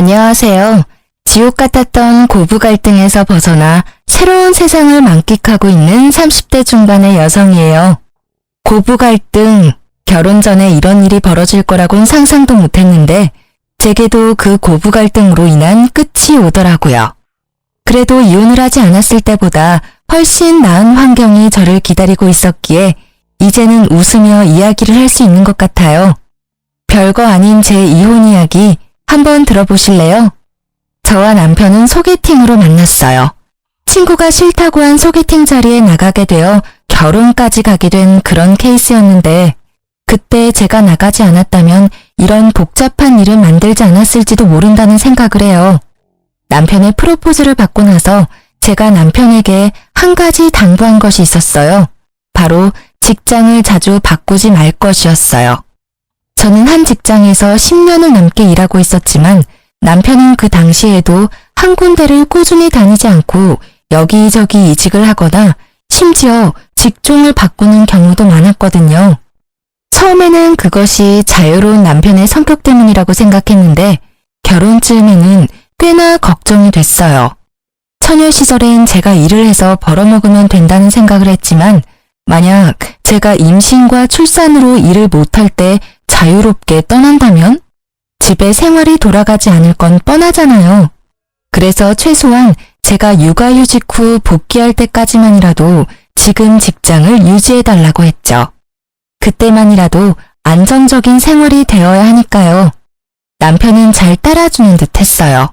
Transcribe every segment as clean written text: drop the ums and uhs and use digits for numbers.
안녕하세요. 지옥 같았던 고부 갈등에서 벗어나 새로운 세상을 만끽하고 있는 30대 중반의 여성이에요. 고부 갈등, 결혼 전에 이런 일이 벌어질 거라곤 상상도 못했는데 제게도 그 고부 갈등으로 인한 끝이 오더라고요. 그래도 이혼을 하지 않았을 때보다 훨씬 나은 환경이 저를 기다리고 있었기에 이제는 웃으며 이야기를 할 수 있는 것 같아요. 별거 아닌 제 이혼 이야기 한번 들어보실래요? 저와 남편은 소개팅으로 만났어요. 친구가 싫다고 한 소개팅 자리에 나가게 되어 결혼까지 가게 된 그런 케이스였는데 그때 제가 나가지 않았다면 이런 복잡한 일을 만들지 않았을지도 모른다는 생각을 해요. 남편의 프로포즈를 받고 나서 제가 남편에게 한 가지 당부한 것이 있었어요. 바로 직장을 자주 바꾸지 말 것이었어요. 저는 한 직장에서 10년을 넘게 일하고 있었지만 남편은 그 당시에도 한 군데를 꾸준히 다니지 않고 여기저기 이직을 하거나 심지어 직종을 바꾸는 경우도 많았거든요. 처음에는 그것이 자유로운 남편의 성격 때문이라고 생각했는데 결혼쯤에는 꽤나 걱정이 됐어요. 처녀 시절엔 제가 일을 해서 벌어먹으면 된다는 생각을 했지만 만약 제가 임신과 출산으로 일을 못할 때 자유롭게 떠난다면 집에 생활이 돌아가지 않을 건 뻔하잖아요. 그래서 최소한 제가 육아휴직 후 복귀할 때까지만이라도 지금 직장을 유지해달라고 했죠. 그때만이라도 안정적인 생활이 되어야 하니까요. 남편은 잘 따라주는 듯 했어요.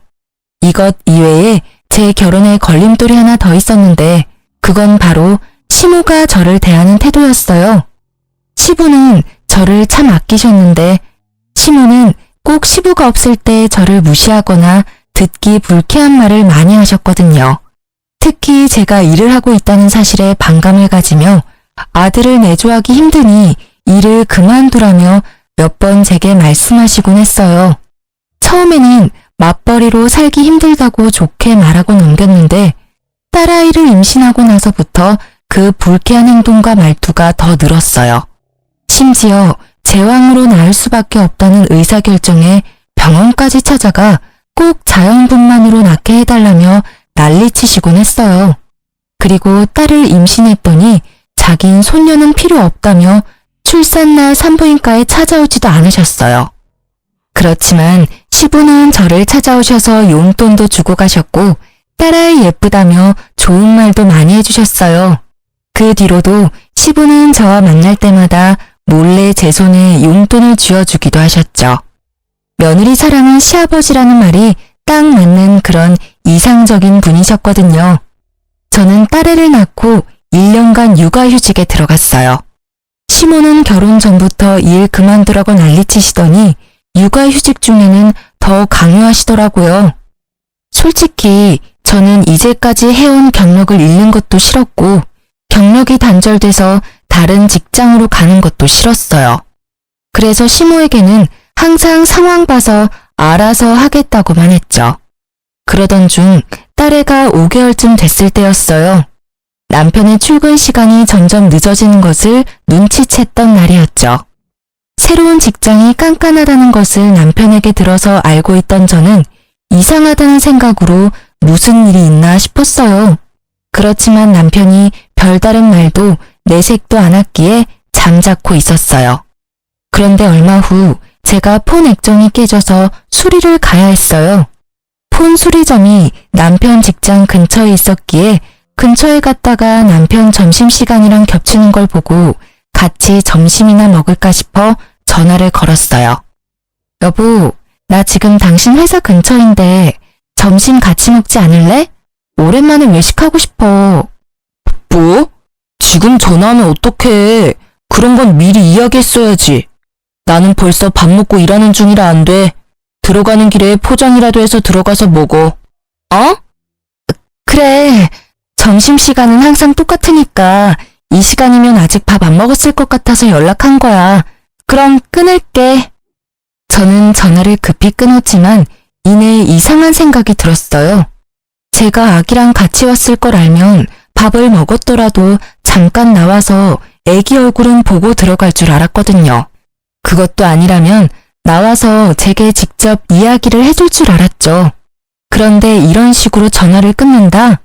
이것 이외에 제 결혼에 걸림돌이 하나 더 있었는데 그건 바로 시모가 저를 대하는 태도였어요. 시부는 저를 참 아끼셨는데 시모는 꼭 시부가 없을 때 저를 무시하거나 듣기 불쾌한 말을 많이 하셨거든요. 특히 제가 일을 하고 있다는 사실에 반감을 가지며 아들을 내조하기 힘드니 일을 그만두라며 몇 번 제게 말씀하시곤 했어요. 처음에는 맞벌이로 살기 힘들다고 좋게 말하고 넘겼는데 딸아이를 임신하고 나서부터 그 불쾌한 행동과 말투가 더 늘었어요. 심지어 제왕으로 낳을 수밖에 없다는 의사결정에 병원까지 찾아가 꼭 자연분만으로 낳게 해달라며 난리치시곤 했어요. 그리고 딸을 임신했더니 자긴 손녀는 필요 없다며 출산날 산부인과에 찾아오지도 않으셨어요. 그렇지만 시부는 저를 찾아오셔서 용돈도 주고 가셨고 딸아이 예쁘다며 좋은 말도 많이 해주셨어요. 그 뒤로도 시부는 저와 만날 때마다 몰래 제 손에 용돈을 쥐어주기도 하셨죠. 며느리 사랑은 시아버지라는 말이 딱 맞는 그런 이상적인 분이셨거든요. 저는 딸애를 낳고 1년간 육아휴직에 들어갔어요. 시모는 결혼 전부터 일 그만두라고 난리치시더니 육아휴직 중에는 더 강요하시더라고요. 솔직히 저는 이제까지 해온 경력을 잃는 것도 싫었고 경력이 단절돼서 다른 직장으로 가는 것도 싫었어요. 그래서 시모에게는 항상 상황 봐서 알아서 하겠다고만 했죠. 그러던 중 딸애가 5개월쯤 됐을 때였어요. 남편의 출근 시간이 점점 늦어지는 것을 눈치챘던 날이었죠. 새로운 직장이 깐깐하다는 것을 남편에게 들어서 알고 있던 저는 이상하다는 생각으로 무슨 일이 있나 싶었어요. 그렇지만 남편이 별다른 말도 내색도 않았기에 잠자코 있었어요. 그런데 얼마 후 제가 폰 액정이 깨져서 수리를 가야 했어요. 폰 수리점이 남편 직장 근처에 있었기에 근처에 갔다가 남편 점심시간이랑 겹치는 걸 보고 같이 점심이나 먹을까 싶어 전화를 걸었어요. 여보, 나 지금 당신 회사 근처인데 점심 같이 먹지 않을래? 오랜만에 외식하고 싶어. 뭐? 지금 전화하면 어떡해. 그런 건 미리 이야기했어야지. 나는 벌써 밥 먹고 일하는 중이라 안 돼. 들어가는 길에 포장이라도 해서 들어가서 먹어. 어? 그래. 점심시간은 항상 똑같으니까 이 시간이면 아직 밥 안 먹었을 것 같아서 연락한 거야. 그럼 끊을게. 저는 전화를 급히 끊었지만 이내 이상한 생각이 들었어요. 제가 아기랑 같이 왔을 걸 알면 밥을 먹었더라도 잠깐 나와서 애기 얼굴은 보고 들어갈 줄 알았거든요. 그것도 아니라면 나와서 제게 직접 이야기를 해줄 줄 알았죠. 그런데 이런 식으로 전화를 끊는다?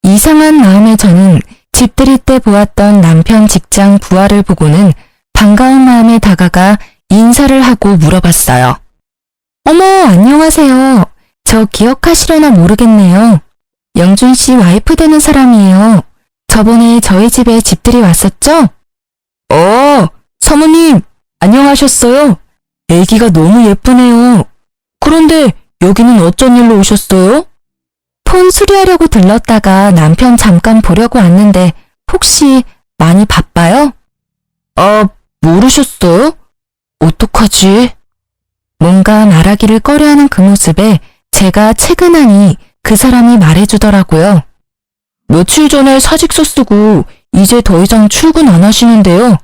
이상한 마음에 저는 집들이 때 보았던 남편 직장 부하를 보고는 반가운 마음에 다가가 인사를 하고 물어봤어요. 어머, 안녕하세요. 저 기억하시려나 모르겠네요. 영준 씨 와이프 되는 사람이에요. 저번에 저희 집에 집들이 왔었죠? 사모님, 안녕하셨어요? 애기가 너무 예쁘네요. 그런데 여기는 어쩐 일로 오셨어요? 폰 수리하려고 들렀다가 남편 잠깐 보려고 왔는데 혹시 많이 바빠요? 모르셨어요? 어떡하지? 뭔가 말하기를 꺼려하는 그 모습에 제가 채근하니 그 사람이 말해주더라고요. 며칠 전에 사직서 쓰고 이제 더 이상 출근 안 하시는데요.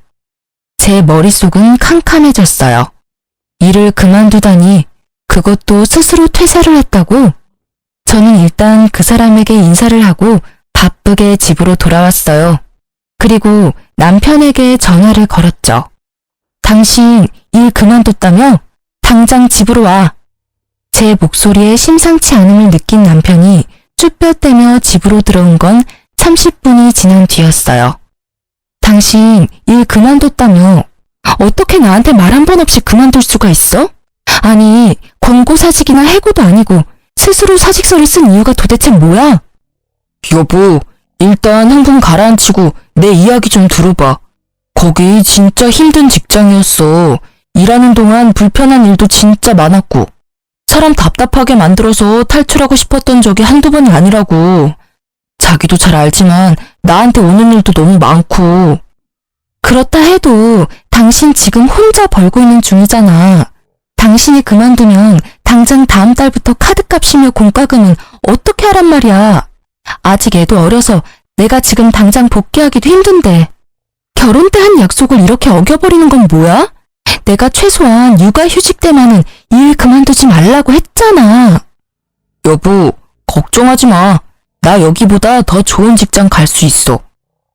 제 머릿속은 캄캄해졌어요. 일을 그만두다니 그것도 스스로 퇴사를 했다고? 저는 일단 그 사람에게 인사를 하고 바쁘게 집으로 돌아왔어요. 그리고 남편에게 전화를 걸었죠. 당신 일 그만뒀다며? 당장 집으로 와. 제 목소리에 심상치 않음을 느낀 남편이 쭈뼛대며 집으로 들어온 건 30분이 지난 뒤였어요. 당신 일 그만뒀다며? 어떻게 나한테 말 한 번 없이 그만둘 수가 있어? 아니, 권고사직이나 해고도 아니고 스스로 사직서를 쓴 이유가 도대체 뭐야? 여보, 일단 흥분 가라앉히고 내 이야기 좀 들어봐. 거기 진짜 힘든 직장이었어. 일하는 동안 불편한 일도 진짜 많았고 사람 답답하게 만들어서 탈출하고 싶었던 적이 한두 번이 아니라고. 자기도 잘 알지만 나한테 오는 일도 너무 많고. 그렇다 해도 당신 지금 혼자 벌고 있는 중이잖아. 당신이 그만두면 당장 다음 달부터 카드값이며 공과금은 어떻게 하란 말이야. 아직 애도 어려서 내가 지금 당장 복귀하기도 힘든데. 결혼 때 한 약속을 이렇게 어겨버리는 건 뭐야? 내가 최소한 육아휴직 때만은 일 그만두지 말라고 했잖아. 여보, 걱정하지 마. 나 여기보다 더 좋은 직장 갈 수 있어.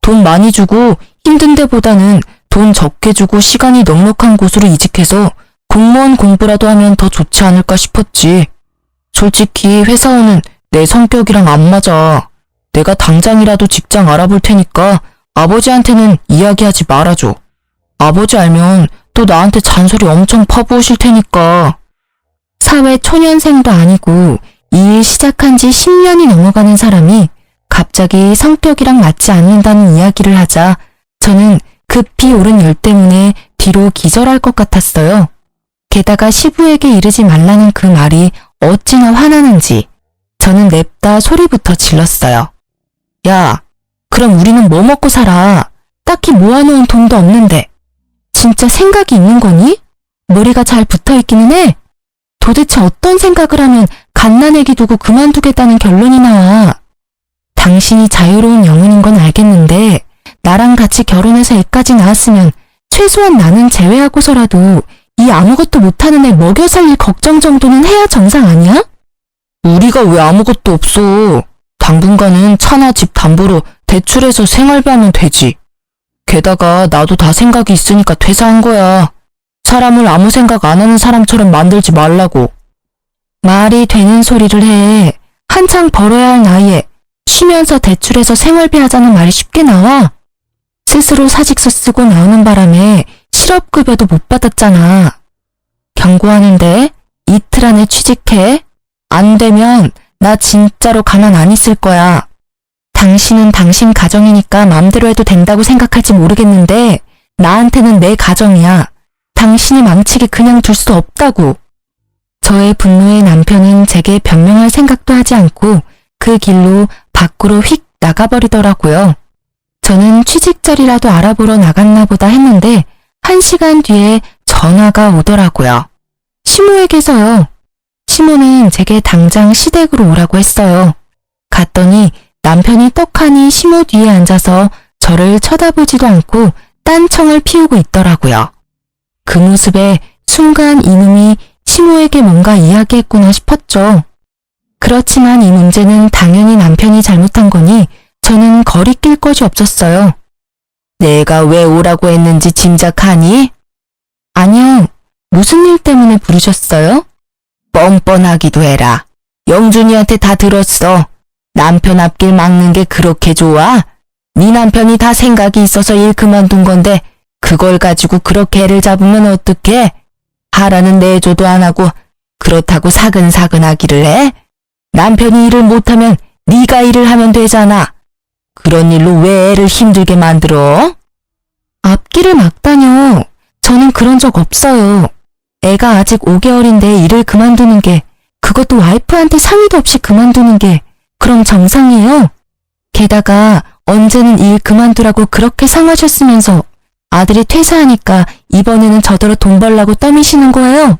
돈 많이 주고 힘든 데보다는 돈 적게 주고 시간이 넉넉한 곳으로 이직해서 공무원 공부라도 하면 더 좋지 않을까 싶었지. 솔직히 회사원은 내 성격이랑 안 맞아. 내가 당장이라도 직장 알아볼 테니까 아버지한테는 이야기하지 말아줘. 아버지 알면 또 나한테 잔소리 엄청 퍼부으실 테니까. 사회 초년생도 아니고 이 일 시작한 지 10년이 넘어가는 사람이 갑자기 성격이랑 맞지 않는다는 이야기를 하자 저는 급히 오른 열 때문에 뒤로 기절할 것 같았어요. 게다가 시부에게 이르지 말라는 그 말이 어찌나 화나는지 저는 냅다 소리부터 질렀어요. 야, 그럼 우리는 뭐 먹고 살아? 딱히 모아놓은 돈도 없는데. 진짜 생각이 있는 거니? 머리가 잘 붙어있기는 해. 도대체 어떤 생각을 하면 갓난애기 두고 그만두겠다는 결론이 나와. 당신이 자유로운 영혼인 건 알겠는데 나랑 같이 결혼해서 애까지 낳았으면 최소한 나는 제외하고서라도 이 아무것도 못하는 애 먹여 살릴 걱정 정도는 해야 정상 아니야? 우리가 왜 아무것도 없어. 당분간은 차나 집 담보로 대출해서 생활비 하면 되지. 게다가 나도 다 생각이 있으니까 퇴사한 거야. 사람을 아무 생각 안 하는 사람처럼 만들지 말라고. 말이 되는 소리를 해. 한창 벌어야 할 나이에 쉬면서 대출해서 생활비 하자는 말이 쉽게 나와? 스스로 사직서 쓰고 나오는 바람에 실업급여도 못 받았잖아. 경고하는데 이틀 안에 취직해. 안 되면 나 진짜로 가만 안 있을 거야. 당신은 당신 가정이니까 맘대로 해도 된다고 생각할지 모르겠는데 나한테는 내 가정이야. 당신이 망치게 그냥 둘 수 없다고. 저의 분노에 남편은 제게 변명할 생각도 하지 않고 그 길로 밖으로 휙 나가버리더라고요. 저는 취직 자리라도 알아보러 나갔나 보다 했는데 1시간 뒤에 전화가 오더라고요. 시모에게서요. 시모는 제게 당장 시댁으로 오라고 했어요. 갔더니 남편이 떡하니 시모 뒤에 앉아서 저를 쳐다보지도 않고 딴청을 피우고 있더라고요. 그 모습에 순간 이놈이 시모에게 뭔가 이야기했구나 싶었죠. 그렇지만 이 문제는 당연히 남편이 잘못한 거니 저는 거리낄 것이 없었어요. 내가 왜 오라고 했는지 짐작하니? 아니요. 무슨 일 때문에 부르셨어요? 뻔뻔하기도 해라. 영준이한테 다 들었어. 남편 앞길 막는 게 그렇게 좋아? 네 남편이 다 생각이 있어서 일 그만둔 건데 그걸 가지고 그렇게 애를 잡으면 어떡해? 하라는 내조도 안 하고 그렇다고 사근사근 하기를 해? 남편이 일을 못하면 네가 일을 하면 되잖아. 그런 일로 왜 애를 힘들게 만들어? 앞길을 막다뇨. 저는 그런 적 없어요. 애가 아직 5개월인데 일을 그만두는 게, 그것도 와이프한테 상의도 없이 그만두는 게 그럼 정상이에요? 게다가 언제는 일 그만두라고 그렇게 상하셨으면서 아들이 퇴사하니까 이번에는 저더러 돈 벌라고 떠미시는 거예요?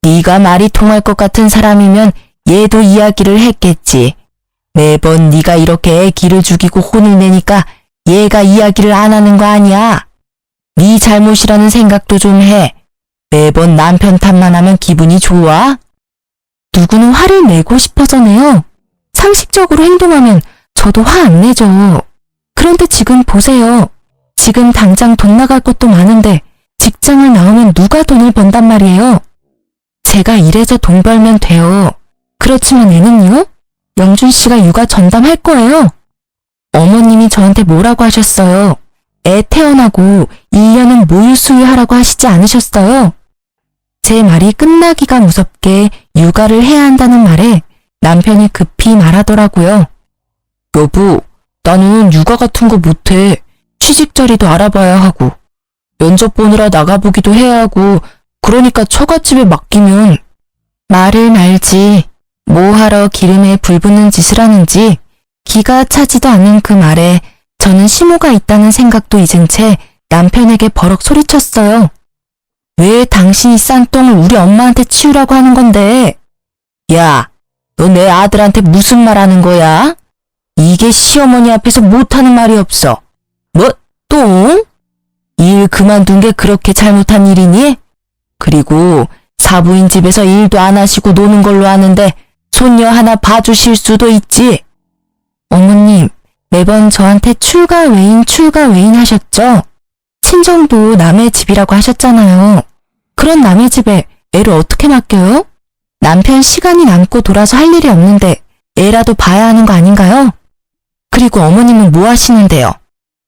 네가 말이 통할 것 같은 사람이면 얘도 이야기를 했겠지. 매번 네가 이렇게 애 기를 죽이고 혼을 내니까 얘가 이야기를 안 하는 거 아니야. 네 잘못이라는 생각도 좀 해. 매번 남편 탓만 하면 기분이 좋아? 누구는 화를 내고 싶어서 내요. 상식적으로 행동하면 저도 화 안 내죠. 그런데 지금 보세요. 지금 당장 돈 나갈 것도 많은데 직장을 나오면 누가 돈을 번단 말이에요. 제가 일해서 돈 벌면 돼요. 그렇지만 애는요? 영준 씨가 육아 전담할 거예요. 어머님이 저한테 뭐라고 하셨어요? 애 태어나고 1년은 모유 수유하라고 하시지 않으셨어요? 제 말이 끝나기가 무섭게 육아를 해야 한다는 말에 남편이 급히 말하더라고요. 여보, 나는 육아 같은 거 못해. 취직 자리도 알아봐야 하고 면접 보느라 나가보기도 해야 하고 그러니까 처갓집에 맡기면. 말을 말지 뭐하러 기름에 불 붙는 짓을 하는지 기가 차지도 않는 그 말에 저는 심호가 있다는 생각도 잊은 채 남편에게 버럭 소리쳤어요. 왜 당신이 싼 똥을 우리 엄마한테 치우라고 하는 건데? 야, 너 내 아들한테 무슨 말 하는 거야? 이게 시어머니 앞에서 못하는 말이 없어. 뭐, 똥? 일 그만둔 게 그렇게 잘못한 일이니? 그리고 사부인 집에서 일도 안 하시고 노는 걸로 아는데 손녀 하나 봐주실 수도 있지. 어머님, 매번 저한테 출가 외인 하셨죠? 친정도 남의 집이라고 하셨잖아요. 그런 남의 집에 애를 어떻게 맡겨요? 남편 시간이 남고 돌아서 할 일이 없는데 애라도 봐야 하는 거 아닌가요? 그리고 어머님은 뭐 하시는데요?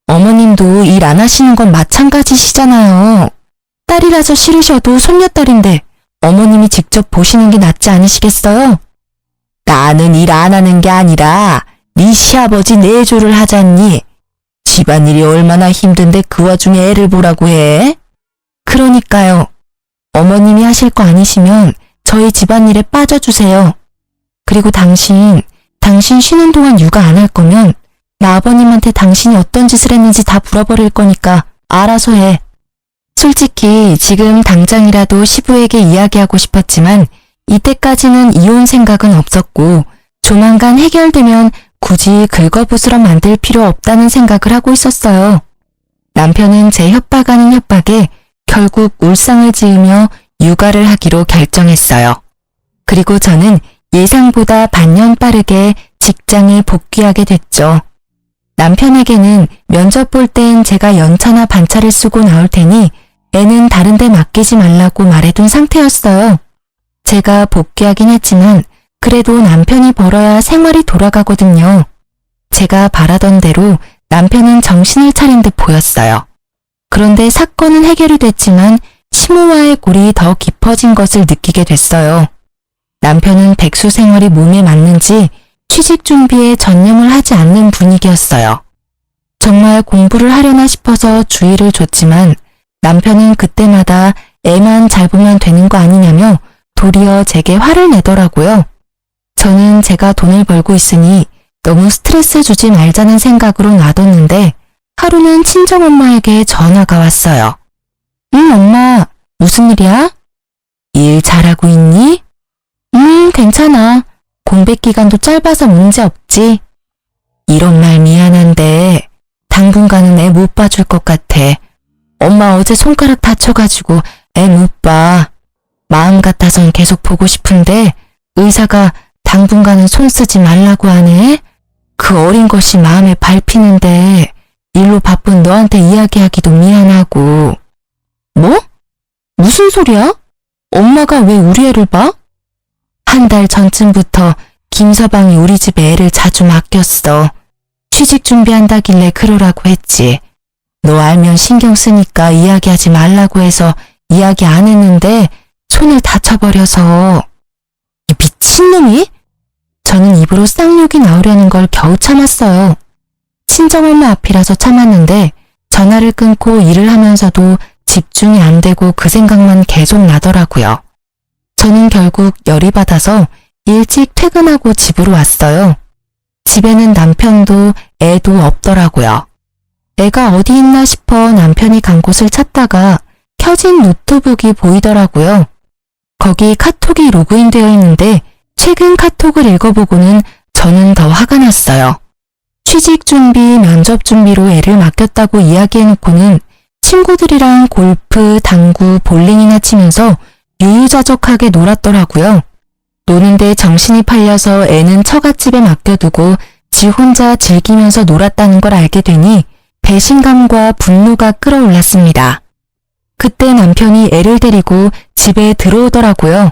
어머님도 일 안 하시는 건 마찬가지시잖아요. 딸이라서 싫으셔도 손녀딸인데 어머님이 직접 보시는 게 낫지 않으시겠어요? 나는 일 안 하는 게 아니라 네 시아버지 내조를 하잖니. 집안일이 얼마나 힘든데 그 와중에 애를 보라고 해? 그러니까요. 어머님이 하실 거 아니시면 저희 집안일에 빠져주세요. 그리고 당신 쉬는 동안 육아 안 할 거면 나 아버님한테 당신이 어떤 짓을 했는지 다 물어버릴 거니까 알아서 해. 솔직히 지금 당장이라도 시부에게 이야기하고 싶었지만 이때까지는 이혼 생각은 없었고 조만간 해결되면 굳이 긁어부스럼 만들 필요 없다는 생각을 하고 있었어요. 남편은 제 협박 아닌 협박에 결국 울상을 지으며 육아를 하기로 결정했어요. 그리고 저는 예상보다 반년 빠르게 직장에 복귀하게 됐죠. 남편에게는 면접 볼 땐 제가 연차나 반차를 쓰고 나올 테니 애는 다른 데 맡기지 말라고 말해둔 상태였어요. 제가 복귀하긴 했지만 그래도 남편이 벌어야 생활이 돌아가거든요. 제가 바라던 대로 남편은 정신을 차린 듯 보였어요. 그런데 사건은 해결이 됐지만 심호와의 골이 더 깊어진 것을 느끼게 됐어요. 남편은 백수 생활이 몸에 맞는지 취직 준비에 전념을 하지 않는 분위기였어요. 정말 공부를 하려나 싶어서 주의를 줬지만 남편은 그때마다 애만 잘 보면 되는 거 아니냐며 도리어 제게 화를 내더라고요. 저는 제가 돈을 벌고 있으니 너무 스트레스 주지 말자는 생각으로 놔뒀는데 하루는 친정엄마에게 전화가 왔어요. 응, 엄마. 무슨 일이야? 일 잘하고 있니? 괜찮아. 공백 기간도 짧아서 문제 없지. 이런 말 미안한데 당분간은 애 못 봐줄 것 같아. 엄마 어제 손가락 다쳐가지고 애 못 봐. 마음 같아선 계속 보고 싶은데 의사가 당분간은 손 쓰지 말라고 하네. 그 어린 것이 마음에 밟히는데 일로 바쁜 너한테 이야기하기도 미안하고. 뭐? 무슨 소리야? 엄마가 왜 우리 애를 봐? 한 달 전쯤부터 김서방이 우리 집에 애를 자주 맡겼어. 취직 준비한다길래 그러라고 했지. 너 알면 신경 쓰니까 이야기하지 말라고 해서 이야기 안 했는데 손을 다쳐버려서. 이 미친놈이? 저는 입으로 쌍욕이 나오려는 걸 겨우 참았어요. 친정엄마 앞이라서 참았는데 전화를 끊고 일을 하면서도 집중이 안 되고 그 생각만 계속 나더라고요. 저는 결국 열이 받아서 일찍 퇴근하고 집으로 왔어요. 집에는 남편도 애도 없더라고요. 애가 어디 있나 싶어 남편이 간 곳을 찾다가 켜진 노트북이 보이더라고요. 거기 카톡이 로그인되어 있는데 최근 카톡을 읽어보고는 저는 더 화가 났어요. 취직 준비, 면접 준비로 애를 맡겼다고 이야기해놓고는 친구들이랑 골프, 당구, 볼링이나 치면서 유유자적하게 놀았더라고요. 노는데 정신이 팔려서 애는 처갓집에 맡겨두고 지 혼자 즐기면서 놀았다는 걸 알게 되니 배신감과 분노가 끌어올랐습니다. 그때 남편이 애를 데리고 집에 들어오더라고요.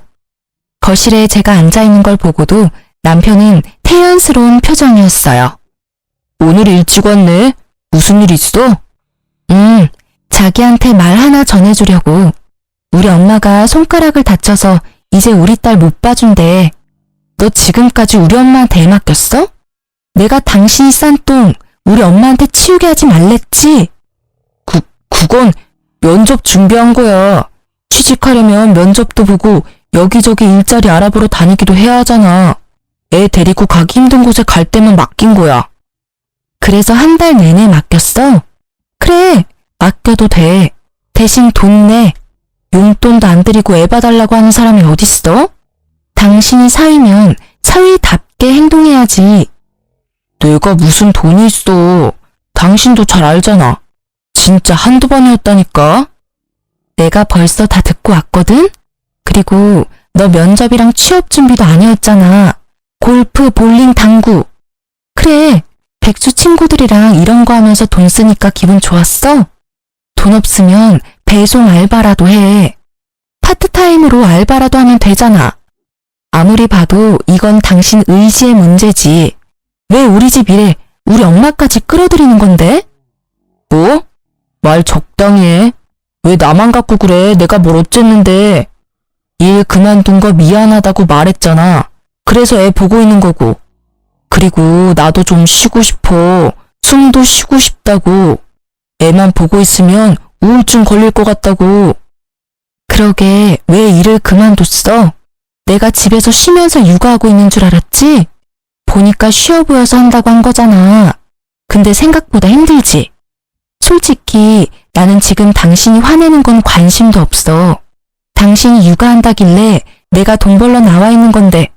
거실에 제가 앉아있는 걸 보고도 남편은 태연스러운 표정이었어요. 오늘 일찍 왔네? 무슨 일 있어? 자기한테 말 하나 전해주려고. 우리 엄마가 손가락을 다쳐서 이제 우리 딸 못 봐준대. 너 지금까지 우리 엄마한테 애 맡겼어? 내가 당신이 싼 똥 우리 엄마한테 치우게 하지 말랬지? 그건 면접 준비한 거야. 취직하려면 면접도 보고 여기저기 일자리 알아보러 다니기도 해야 하잖아. 애 데리고 가기 힘든 곳에 갈 때만 맡긴 거야. 그래서 한 달 내내 맡겼어? 그래, 맡겨도 돼. 대신 돈 내. 용돈도 안 드리고 애 봐달라고 하는 사람이 어딨어? 당신이 사위면 사위답게 행동해야지. 내가 무슨 돈이 있어. 당신도 잘 알잖아. 진짜 한두 번이었다니까. 내가 벌써 다 듣고 왔거든? 그리고 너 면접이랑 취업 준비도 아니었잖아. 골프, 볼링, 당구. 그래, 백수 친구들이랑 이런 거 하면서 돈 쓰니까 기분 좋았어? 돈 없으면 배송 알바라도 해. 파트타임으로 알바라도 하면 되잖아. 아무리 봐도 이건 당신 의지의 문제지. 왜 우리 집 일에 우리 엄마까지 끌어들이는 건데? 뭐? 말 적당히 해. 왜 나만 갖고 그래? 내가 뭘 어쨌는데. 일 그만둔 거 미안하다고 말했잖아. 그래서 애 보고 있는 거고. 그리고 나도 좀 쉬고 싶어. 숨도 쉬고 싶다고. 애만 보고 있으면 우울증 걸릴 것 같다고. 그러게 왜 일을 그만뒀어? 내가 집에서 쉬면서 육아하고 있는 줄 알았지? 보니까 쉬어 보여서 한다고 한 거잖아. 근데 생각보다 힘들지? 솔직히 나는 지금 당신이 화내는 건 관심도 없어. 당신이 육아한다길래 내가 돈 벌러 나와 있는 건데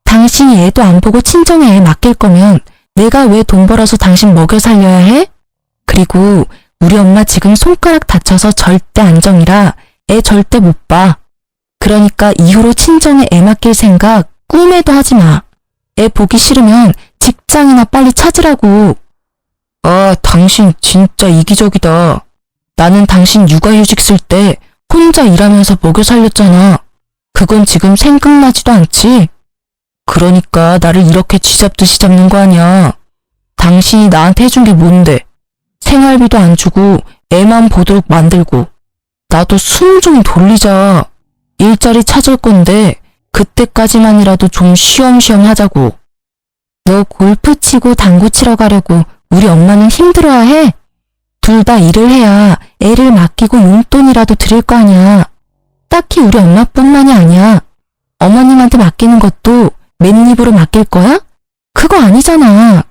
당신이 애도 안 보고 친정에 애 맡길 거면 내가 왜 돈 벌어서 당신 먹여 살려야 해? 그리고 우리 엄마 지금 손가락 다쳐서 절대 안정이라 애 절대 못 봐. 그러니까 이후로 친정에 애 맡길 생각 꿈에도 하지 마. 애 보기 싫으면 직장이나 빨리 찾으라고. 아, 당신 진짜 이기적이다. 나는 당신 육아휴직 쓸 때 혼자 일하면서 먹여 살렸잖아. 그건 지금 생각나지도 않지? 그러니까 나를 이렇게 쥐잡듯이 잡는 거 아니야. 당신이 나한테 해준 게 뭔데? 생활비도 안 주고 애만 보도록 만들고. 나도 숨 좀 돌리자. 일자리 찾을 건데 그때까지만이라도 좀 쉬엄쉬엄 하자고. 너 골프 치고 당구 치러 가려고 우리 엄마는 힘들어야 해? 둘 다 일을 해야 애를 맡기고 용돈이라도 드릴 거 아니야. 딱히 우리 엄마뿐만이 아니야. 어머님한테 맡기는 것도 맨입으로 맡길 거야? 그거 아니잖아.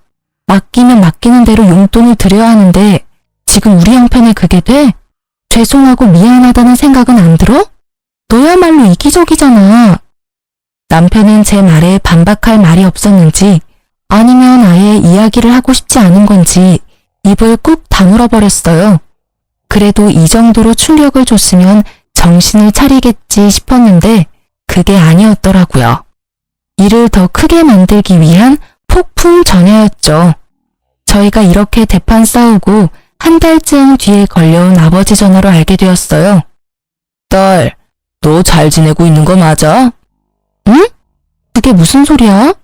맡기면 맡기는 대로 용돈을 드려야 하는데 지금 우리 형편에 그게 돼? 죄송하고 미안하다는 생각은 안 들어? 너야말로 이기적이잖아. 남편은 제 말에 반박할 말이 없었는지 아니면 아예 이야기를 하고 싶지 않은 건지 입을 꾹 다물어 버렸어요. 그래도 이 정도로 충격을 줬으면 정신을 차리겠지 싶었는데 그게 아니었더라고요. 일을 더 크게 만들기 위한 폭풍 전야였죠. 저희가 이렇게 대판 싸우고 한 달쯤 뒤에 걸려온 아버지 전화로 알게 되었어요. 딸, 너 잘 지내고 있는 거 맞아? 응? 그게 무슨 소리야?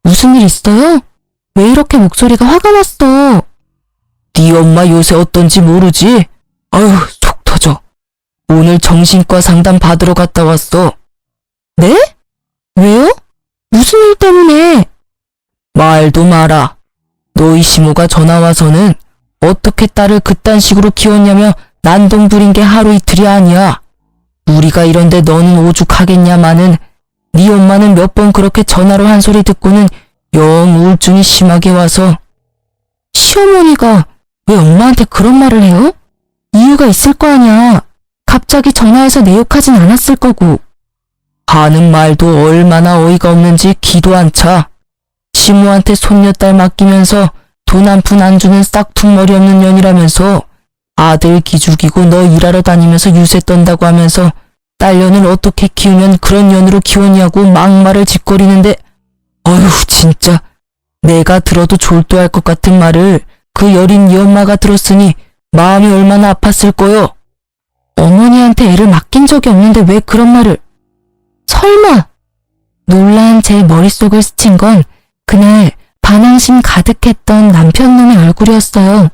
무슨 일 있어요? 왜 이렇게 목소리가 화가 났어? 네 엄마 요새 어떤지 모르지? 아유, 속 터져. 오늘 정신과 상담 받으러 갔다 왔어. 네? 왜요? 무슨 일 때문에? 말도 마라. 너희 시모가 전화 와서는 어떻게 딸을 그딴 식으로 키웠냐며 난동 부린 게 하루 이틀이 아니야. 우리가 이런데 너는 오죽하겠냐마는 네 엄마는 몇 번 그렇게 전화로 한 소리 듣고는 영 우울증이 심하게 와서. 시어머니가 왜 엄마한테 그런 말을 해요? 이유가 있을 거 아니야. 갑자기 전화해서 내 욕하진 않았을 거고. 하는 말도 얼마나 어이가 없는지 기도 안 차. 시모한테 손녀딸 맡기면서 돈 한 푼 안 주는 싹퉁머리 없는 년이라면서 아들 기죽이고 너 일하러 다니면서 유세 떤다고 하면서 딸년을 어떻게 키우면 그런 년으로 키웠냐고 막말을 짓거리는데, 어휴 진짜 내가 들어도 졸도할 것 같은 말을 그 여린 네 엄마가 들었으니 마음이 얼마나 아팠을 거요. 어머니한테 애를 맡긴 적이 없는데 왜 그런 말을. 설마. 놀란 제 머릿속을 스친 건 그날 반항심 가득했던 남편놈의 얼굴이었어요.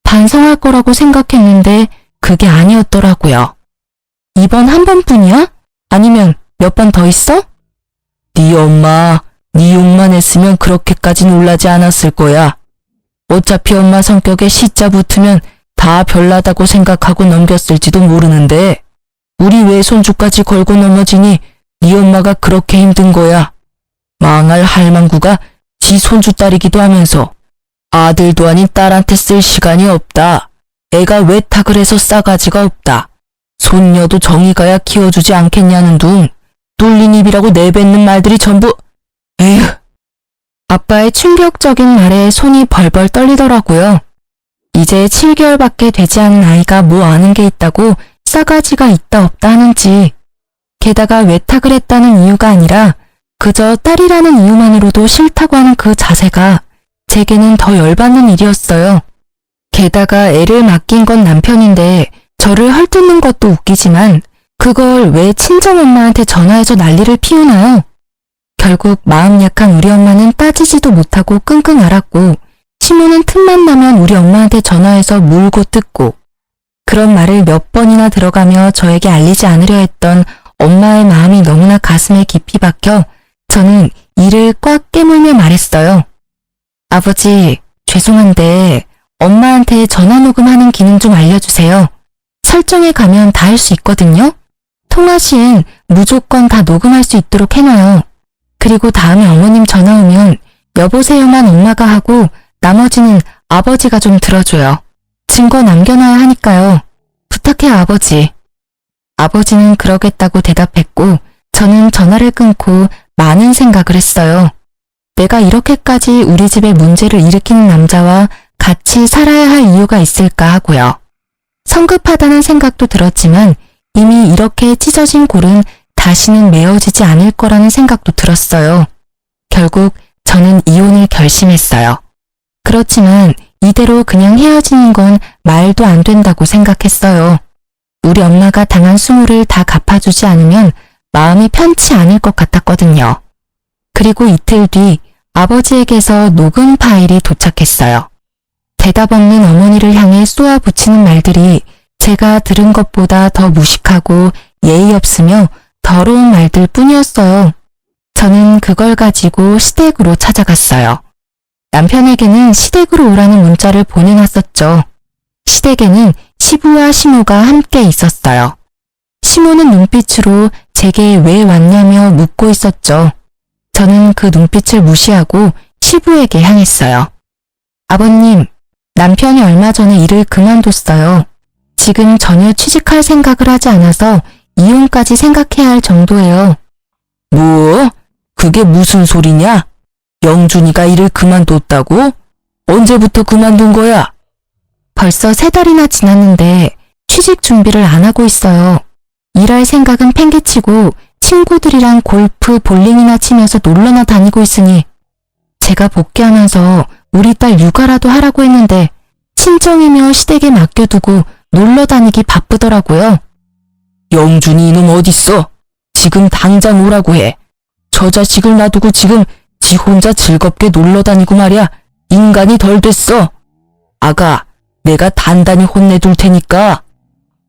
반성할 거라고 생각했는데 그게 아니었더라고요. 이번 한 번뿐이야? 아니면 몇 번 더 있어? 네 엄마, 네 욕만 했으면 그렇게까지 놀라지 않았을 거야. 어차피 엄마 성격에 시자 붙으면 다 별나다고 생각하고 넘겼을지도 모르는데 우리 외손주까지 걸고 넘어지니 네 엄마가 그렇게 힘든 거야. 망할 할망구가 지 손주 딸이기도 하면서 아들도 아닌 딸한테 쓸 시간이 없다. 애가 외탁을 해서 싸가지가 없다. 손녀도 정이 가야 키워주지 않겠냐는 둥 뚫린 입이라고 내뱉는 말들이 전부. 에휴. 아빠의 충격적인 말에 손이 벌벌 떨리더라고요. 이제 7개월밖에 되지 않은 아이가 뭐 아는 게 있다고 싸가지가 있다 없다 하는지. 게다가 외탁을 했다는 이유가 아니라 그저 딸이라는 이유만으로도 싫다고 하는 그 자세가 제게는 더 열받는 일이었어요. 게다가 애를 맡긴 건 남편인데 저를 헐뜯는 것도 웃기지만 그걸 왜 친정엄마한테 전화해서 난리를 피우나요? 결국 마음 약한 우리 엄마는 따지지도 못하고 끙끙 앓았고 시모는 틈만 나면 우리 엄마한테 전화해서 물고 뜯고 그런 말을 몇 번이나 들어가며 저에게 알리지 않으려 했던 엄마의 마음이 너무나 가슴에 깊이 박혀 저는 이를 꽉 깨물며 말했어요. 아버지, 죄송한데 엄마한테 전화 녹음하는 기능 좀 알려주세요. 설정에 가면 다 할 수 있거든요. 통화 시엔 무조건 다 녹음할 수 있도록 해놔요. 그리고 다음에 어머님 전화 오면 여보세요만 엄마가 하고 나머지는 아버지가 좀 들어줘요. 증거 남겨놔야 하니까요. 부탁해요, 아버지. 아버지는 그러겠다고 대답했고 저는 전화를 끊고 많은 생각을 했어요. 내가 이렇게까지 우리 집에 문제를 일으키는 남자와 같이 살아야 할 이유가 있을까 하고요. 성급하다는 생각도 들었지만 이미 이렇게 찢어진 골은 다시는 메어지지 않을 거라는 생각도 들었어요. 결국 저는 이혼을 결심했어요. 그렇지만 이대로 그냥 헤어지는 건 말도 안 된다고 생각했어요. 우리 엄마가 당한 수모를 다 갚아주지 않으면 마음이 편치 않을 것 같았거든요. 그리고 이틀 뒤 아버지에게서 녹음 파일이 도착했어요. 대답 없는 어머니를 향해 쏘아붙이는 말들이 제가 들은 것보다 더 무식하고 예의 없으며 더러운 말들 뿐이었어요. 저는 그걸 가지고 시댁으로 찾아갔어요. 남편에게는 시댁으로 오라는 문자를 보내놨었죠. 시댁에는 시부와 시모가 함께 있었어요. 시모는 눈빛으로 제게 왜 왔냐며 묻고 있었죠. 저는 그 눈빛을 무시하고 시부에게 향했어요. 아버님, 남편이 얼마 전에 일을 그만뒀어요. 지금 전혀 취직할 생각을 하지 않아서 이혼까지 생각해야 할 정도예요. 뭐? 그게 무슨 소리냐? 영준이가 일을 그만뒀다고? 언제부터 그만둔 거야? 벌써 3달이나 지났는데 취직 준비를 안 하고 있어요. 일할 생각은 팽개치고 친구들이랑 골프, 볼링이나 치면서 놀러나 다니고 있으니 제가 복귀하면서 우리 딸 육아라도 하라고 했는데 친정이며 시댁에 맡겨두고 놀러 다니기 바쁘더라고요. 영준이 이놈 어딨어? 지금 당장 오라고 해. 저 자식을 놔두고 지금 지 혼자 즐겁게 놀러 다니고 말이야. 인간이 덜 됐어. 아가, 내가 단단히 혼내둘 테니까.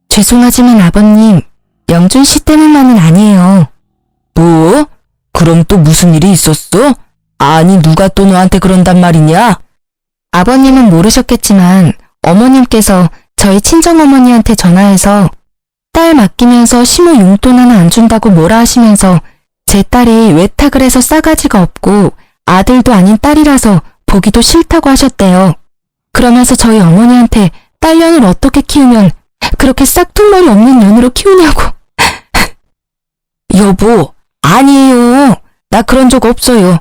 죄송하지만 아버님, 영준 씨 때문만은 아니에요. 뭐? 그럼 또 무슨 일이 있었어? 아니, 누가 또 너한테 그런단 말이냐? 아버님은 모르셨겠지만 어머님께서 저희 친정어머니한테 전화해서 딸 맡기면서 시모 용돈 하나 안 준다고 뭐라 하시면서 제 딸이 외탁을 해서 싸가지가 없고 아들도 아닌 딸이라서 보기도 싫다고 하셨대요. 그러면서 저희 어머니한테 딸년을 어떻게 키우면 그렇게 싹퉁머리 없는 년으로 키우냐고. 여보, 아니에요. 나 그런 적 없어요.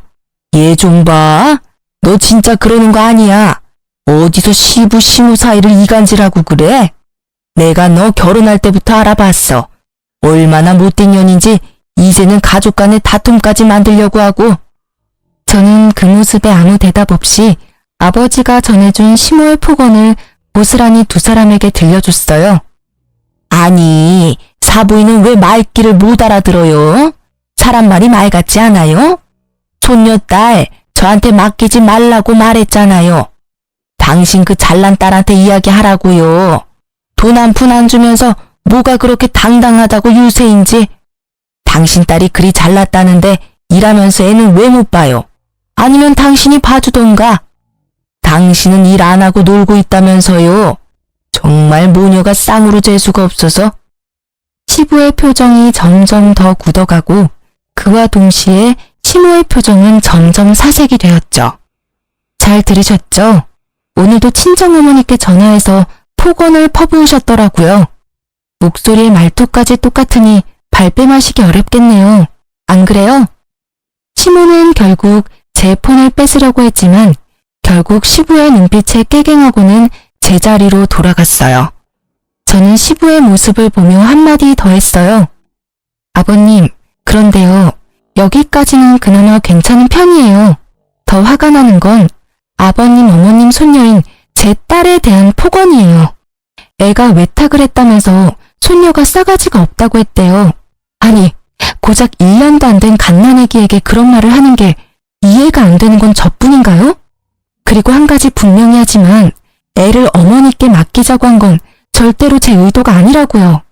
얘 좀 봐. 너 진짜 그러는 거 아니야. 어디서 시부 시모 사이를 이간질하고 그래? 내가 너 결혼할 때부터 알아봤어. 얼마나 못된 년인지 이제는 가족 간의 다툼까지 만들려고 하고. 저는 그 모습에 아무 대답 없이 아버지가 전해준 시모의 폭언을 고스란히 두 사람에게 들려줬어요. 아니, 사부인은 왜 말귀를 못 알아들어요? 사람 말이 말 같지 않아요? 손녀딸, 저한테 맡기지 말라고 말했잖아요. 당신 그 잘난 딸한테 이야기하라고요. 돈 한 푼 안 주면서 뭐가 그렇게 당당하다고 유세인지. 당신 딸이 그리 잘났다는데 일하면서 애는 왜 못 봐요? 아니면 당신이 봐주던가. 당신은 일 안 하고 놀고 있다면서요. 정말 모녀가 쌍으로 재수가 없어서. 시부의 표정이 점점 더 굳어가고 그와 동시에 시모의 표정은 점점 사색이 되었죠. 잘 들으셨죠? 오늘도 친정어머니께 전화해서 폭언을 퍼부으셨더라고요. 목소리의 말투까지 똑같으니 발뺌하시기 어렵겠네요. 안 그래요? 시모는 결국 제 폰을 뺏으려고 했지만 결국 시부의 눈빛에 깨갱하고는 제자리로 돌아갔어요. 저는 시부의 모습을 보며 한마디 더 했어요. 아버님, 그런데요. 여기까지는 그나마 괜찮은 편이에요. 더 화가 나는 건 아버님, 어머님 손녀인 제 딸에 대한 폭언이에요. 애가 외탁을 했다면서 손녀가 싸가지가 없다고 했대요. 아니, 고작 1년도 안 된 갓난애기에게 그런 말을 하는 게 이해가 안 되는 건 저뿐인가요? 그리고 한 가지 분명히 하지만 애를 어머니께 맡기자고 한 건 절대로 제 의도가 아니라고요.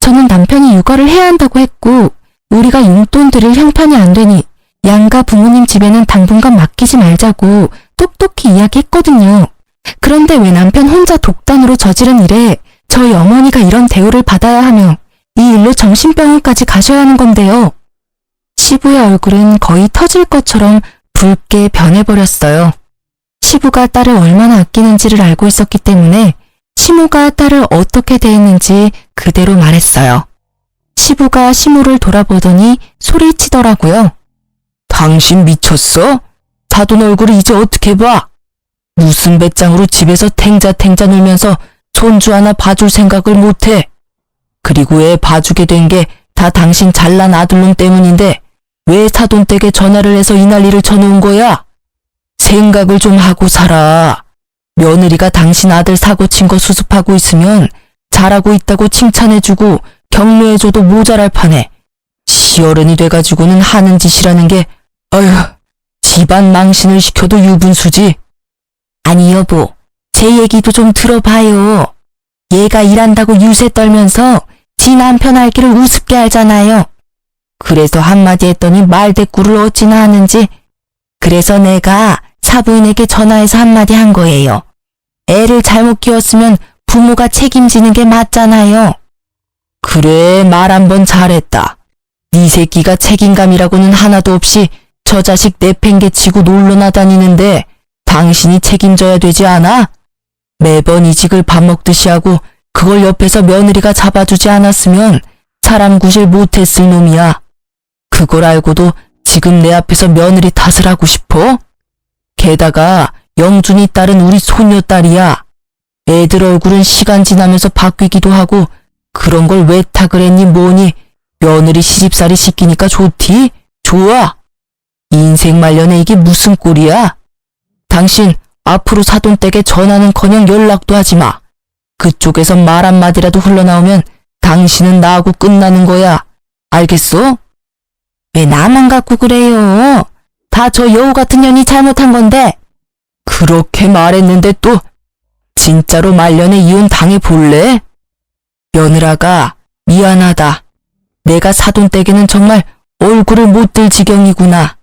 저는 남편이 육아를 해야 한다고 했고 우리가 용돈 드릴 형편이 안 되니 양가 부모님 집에는 당분간 맡기지 말자고 똑똑히 이야기했거든요. 그런데 왜 남편 혼자 독단으로 저지른 일에 저희 어머니가 이런 대우를 받아야 하며 이 일로 정신병원까지 가셔야 하는 건데요. 시부의 얼굴은 거의 터질 것처럼 붉게 변해버렸어요. 시부가 딸을 얼마나 아끼는지를 알고 있었기 때문에 시모가 딸을 어떻게 대했는지 그대로 말했어요. 시부가 시모를 돌아보더니 소리치더라고요. 당신 미쳤어? 사돈 얼굴을 이제 어떻게 봐? 무슨 배짱으로 집에서 탱자탱자 놀면서 손주 하나 봐줄 생각을 못해. 그리고 애 봐주게 된 게 다 당신 잘난 아들놈 때문인데 왜 사돈 댁에 전화를 해서 이 난리를 쳐놓은 거야? 생각을 좀 하고 살아. 며느리가 당신 아들 사고 친 거 수습하고 있으면 잘하고 있다고 칭찬해주고 격려해줘도 모자랄 판에 시어른이 돼가지고는 하는 짓이라는 게 어휴, 집안 망신을 시켜도 유분수지. 아니 여보, 제 얘기도 좀 들어봐요. 얘가 일한다고 유세 떨면서 지 남편 알기를 우습게 알잖아요. 그래서 한마디 했더니 말대꾸를 어찌나 하는지. 그래서 내가 사부인에게 전화해서 한마디 한 거예요. 애를 잘못 키웠으면 부모가 책임지는 게 맞잖아요. 그래, 말 한 번 잘했다. 네 새끼가 책임감이라고는 하나도 없이 저 자식 내팽개치고 놀러나 다니는데 당신이 책임져야 되지 않아? 매번 이직을 밥 먹듯이 하고 그걸 옆에서 며느리가 잡아주지 않았으면 사람 구실 못했을 놈이야. 그걸 알고도 지금 내 앞에서 며느리 탓을 하고 싶어? 게다가 영준이 딸은 우리 손녀딸이야. 애들 얼굴은 시간 지나면서 바뀌기도 하고 그런 걸 왜 탁을 했니 뭐니? 며느리 시집살이 시키니까 좋디? 좋아. 인생 말년에 이게 무슨 꼴이야? 당신 앞으로 사돈댁에 전화는커녕 연락도 하지 마. 그쪽에서 말 한마디라도 흘러나오면 당신은 나하고 끝나는 거야. 알겠어? 왜 나만 갖고 그래요? 다 저 여우 같은 년이 잘못한 건데. 그렇게 말했는데 또 진짜로 말년에 이혼 당해볼래? 며느라가 미안하다. 내가 사돈댁에는 정말 얼굴을 못 들 지경이구나.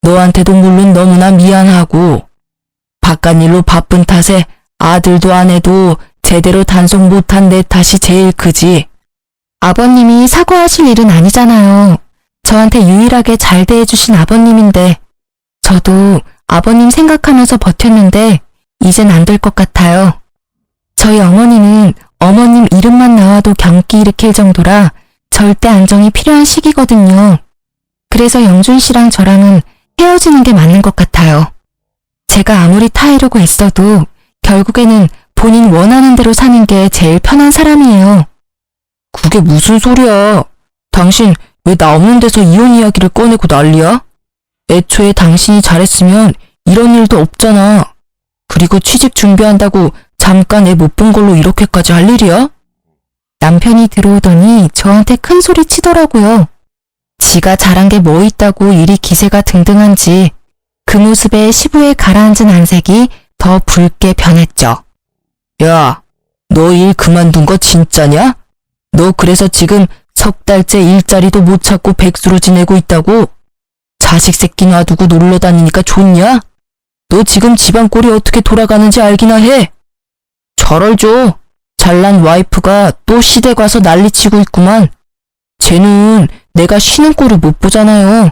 너한테도 물론 너무나 미안하고 바깥일로 바쁜 탓에 아들도 아내도 제대로 단속 못한 내 탓이 제일 크지. 아버님이 사과하실 일은 아니잖아요. 저한테 유일하게 잘 대해주신 아버님인데 저도 아버님 생각하면서 버텼는데 이젠 안 될 것 같아요. 저희 어머니는 어머님 이름만 나와도 경기 일으킬 정도라 절대 안정이 필요한 시기거든요. 그래서 영준 씨랑 저랑은 헤어지는 게 맞는 것 같아요. 제가 아무리 타이르고 애써도 결국에는 본인 원하는 대로 사는 게 제일 편한 사람이에요. 그게 무슨 소리야? 당신 왜 나 없는 데서 이혼 이야기를 꺼내고 난리야? 애초에 당신이 잘했으면 이런 일도 없잖아. 그리고 취직 준비한다고 잠깐 애 못 본 걸로 이렇게까지 할 일이야? 남편이 들어오더니 저한테 큰 소리 치더라고요. 지가 잘한 게 뭐 있다고 이리 기세가 등등한지 그 모습에 시부에 가라앉은 안색이 더 붉게 변했죠. 야, 너 일 그만둔 거 진짜냐? 너 그래서 지금 석 달째 일자리도 못 찾고 백수로 지내고 있다고? 자식 새끼 놔두고 놀러 다니니까 좋냐? 너 지금 집안 꼴이 어떻게 돌아가는지 알기나 해? 잘 알죠. 잘난 와이프가 또 시댁 와서 난리치고 있구만. 쟤는 내가 쉬는 꼴을 못 보잖아요.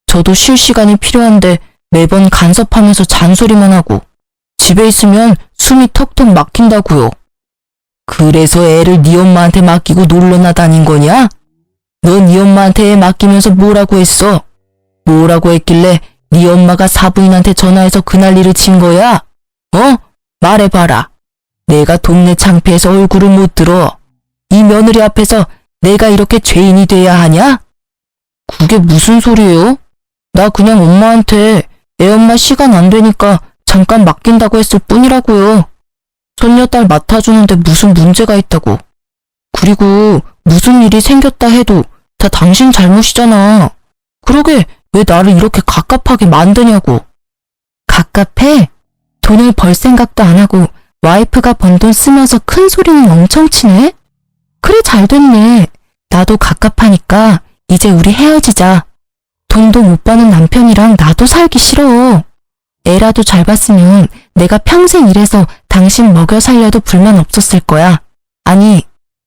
저도 쉴 시간이 필요한데 매번 간섭하면서 잔소리만 하고 집에 있으면 숨이 턱턱 막힌다고요. 그래서 애를 네 엄마한테 맡기고 놀러나 다닌 거냐? 너 네 엄마한테 애 맡기면서 뭐라고 했어? 뭐라고 했길래 네 엄마가 사부인한테 전화해서 그 난리를 친 거야? 어? 말해봐라. 내가 동네 창피해서 얼굴을 못 들어. 이 며느리 앞에서 내가 이렇게 죄인이 돼야 하냐? 그게 무슨 소리예요? 나 그냥 엄마한테 애 엄마 시간 안 되니까 잠깐 맡긴다고 했을 뿐이라고요. 손녀딸 맡아주는데 무슨 문제가 있다고. 그리고 무슨 일이 생겼다 해도 다 당신 잘못이잖아. 그러게 왜 나를 이렇게 갑갑하게 만드냐고. 갑갑해? 돈을 벌 생각도 안 하고 와이프가 번 돈 쓰면서 큰 소리는 엄청 치네? 그래 잘 됐네. 나도 갑갑하니까 이제 우리 헤어지자. 돈도 못 버는 남편이랑 나도 살기 싫어. 애라도 잘 봤으면 내가 평생 일해서 당신 먹여 살려도 불만 없었을 거야. 아니,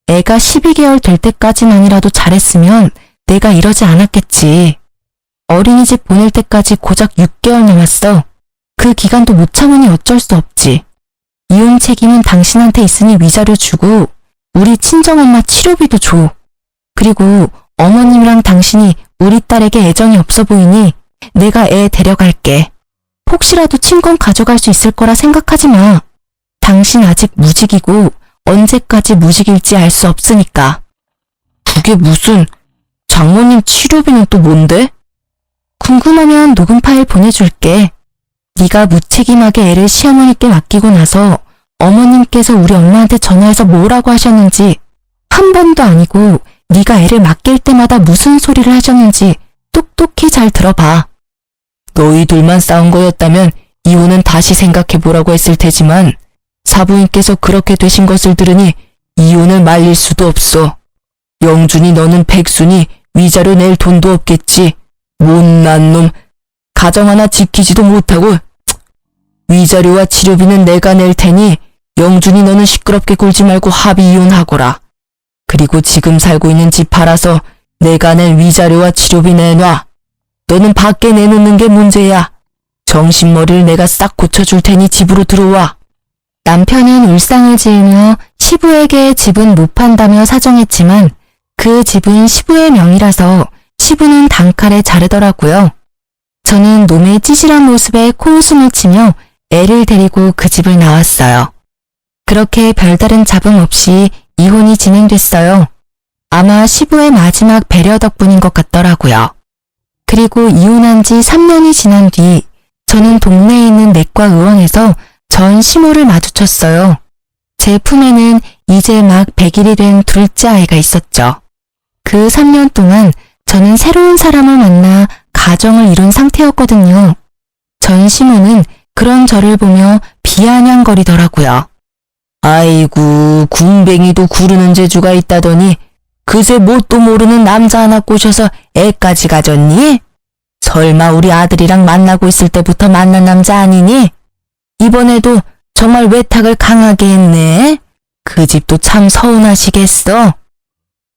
애가 12개월 될 때까지만이라도 잘했으면 내가 이러지 않았겠지. 어린이집 보낼 때까지 고작 6개월 남았어. 그 기간도 못 참으니 어쩔 수 없지. 이혼 책임은 당신한테 있으니 위자료 주고 우리 친정엄마 치료비도 줘. 그리고 어머님이랑 당신이 우리 딸에게 애정이 없어 보이니 내가 애 데려갈게. 혹시라도 친권 가져갈 수 있을 거라 생각하지 마. 당신 아직 무직이고 언제까지 무직일지 알 수 없으니까. 그게 무슨... 장모님 치료비는 또 뭔데? 궁금하면 녹음 파일 보내줄게. 네가 무책임하게 애를 시어머니께 맡기고 나서 어머님께서 우리 엄마한테 전화해서 뭐라고 하셨는지 한 번도 아니고 네가 애를 맡길 때마다 무슨 소리를 하셨는지 똑똑히 잘 들어봐. 너희들만 싸운 거였다면 이혼은 다시 생각해보라고 했을 테지만 사부인께서 그렇게 되신 것을 들으니 이혼을 말릴 수도 없어. 영준이 너는 백수니 위자료 낼 돈도 없겠지. 못난 놈. 가정 하나 지키지도 못하고. 위자료와 치료비는 내가 낼 테니 영준이 너는 시끄럽게 굴지 말고 합의 이혼하거라. 그리고 지금 살고 있는 집 팔아서 내가 낸 위자료와 치료비 내놔. 너는 밖에 내놓는 게 문제야. 정신머리를 내가 싹 고쳐줄 테니 집으로 들어와. 남편은 울상을 지으며 시부에게 집은 못 판다며 사정했지만 그 집은 시부의 명의라서 시부는 단칼에 자르더라고요. 저는 놈의 찌질한 모습에 코웃음을 치며 애를 데리고 그 집을 나왔어요. 그렇게 별다른 잡음 없이 이혼이 진행됐어요. 아마 시부의 마지막 배려 덕분인 것 같더라고요. 그리고 이혼한 지 3년이 지난 뒤 저는 동네에 있는 내과 의원에서 전 시모를 마주쳤어요. 제 품에는 이제 막 100일이 된 둘째 아이가 있었죠. 그 3년 동안 저는 새로운 사람을 만나 가정을 이룬 상태였거든요. 전 시모는 그런 저를 보며 비아냥거리더라고요. 아이고, 군뱅이도 구르는 재주가 있다더니 그새 뭣도 모르는 남자 하나 꼬셔서 애까지 가졌니? 설마 우리 아들이랑 만나고 있을 때부터 만난 남자 아니니? 이번에도 정말 외탁을 강하게 했네. 그 집도 참 서운하시겠어.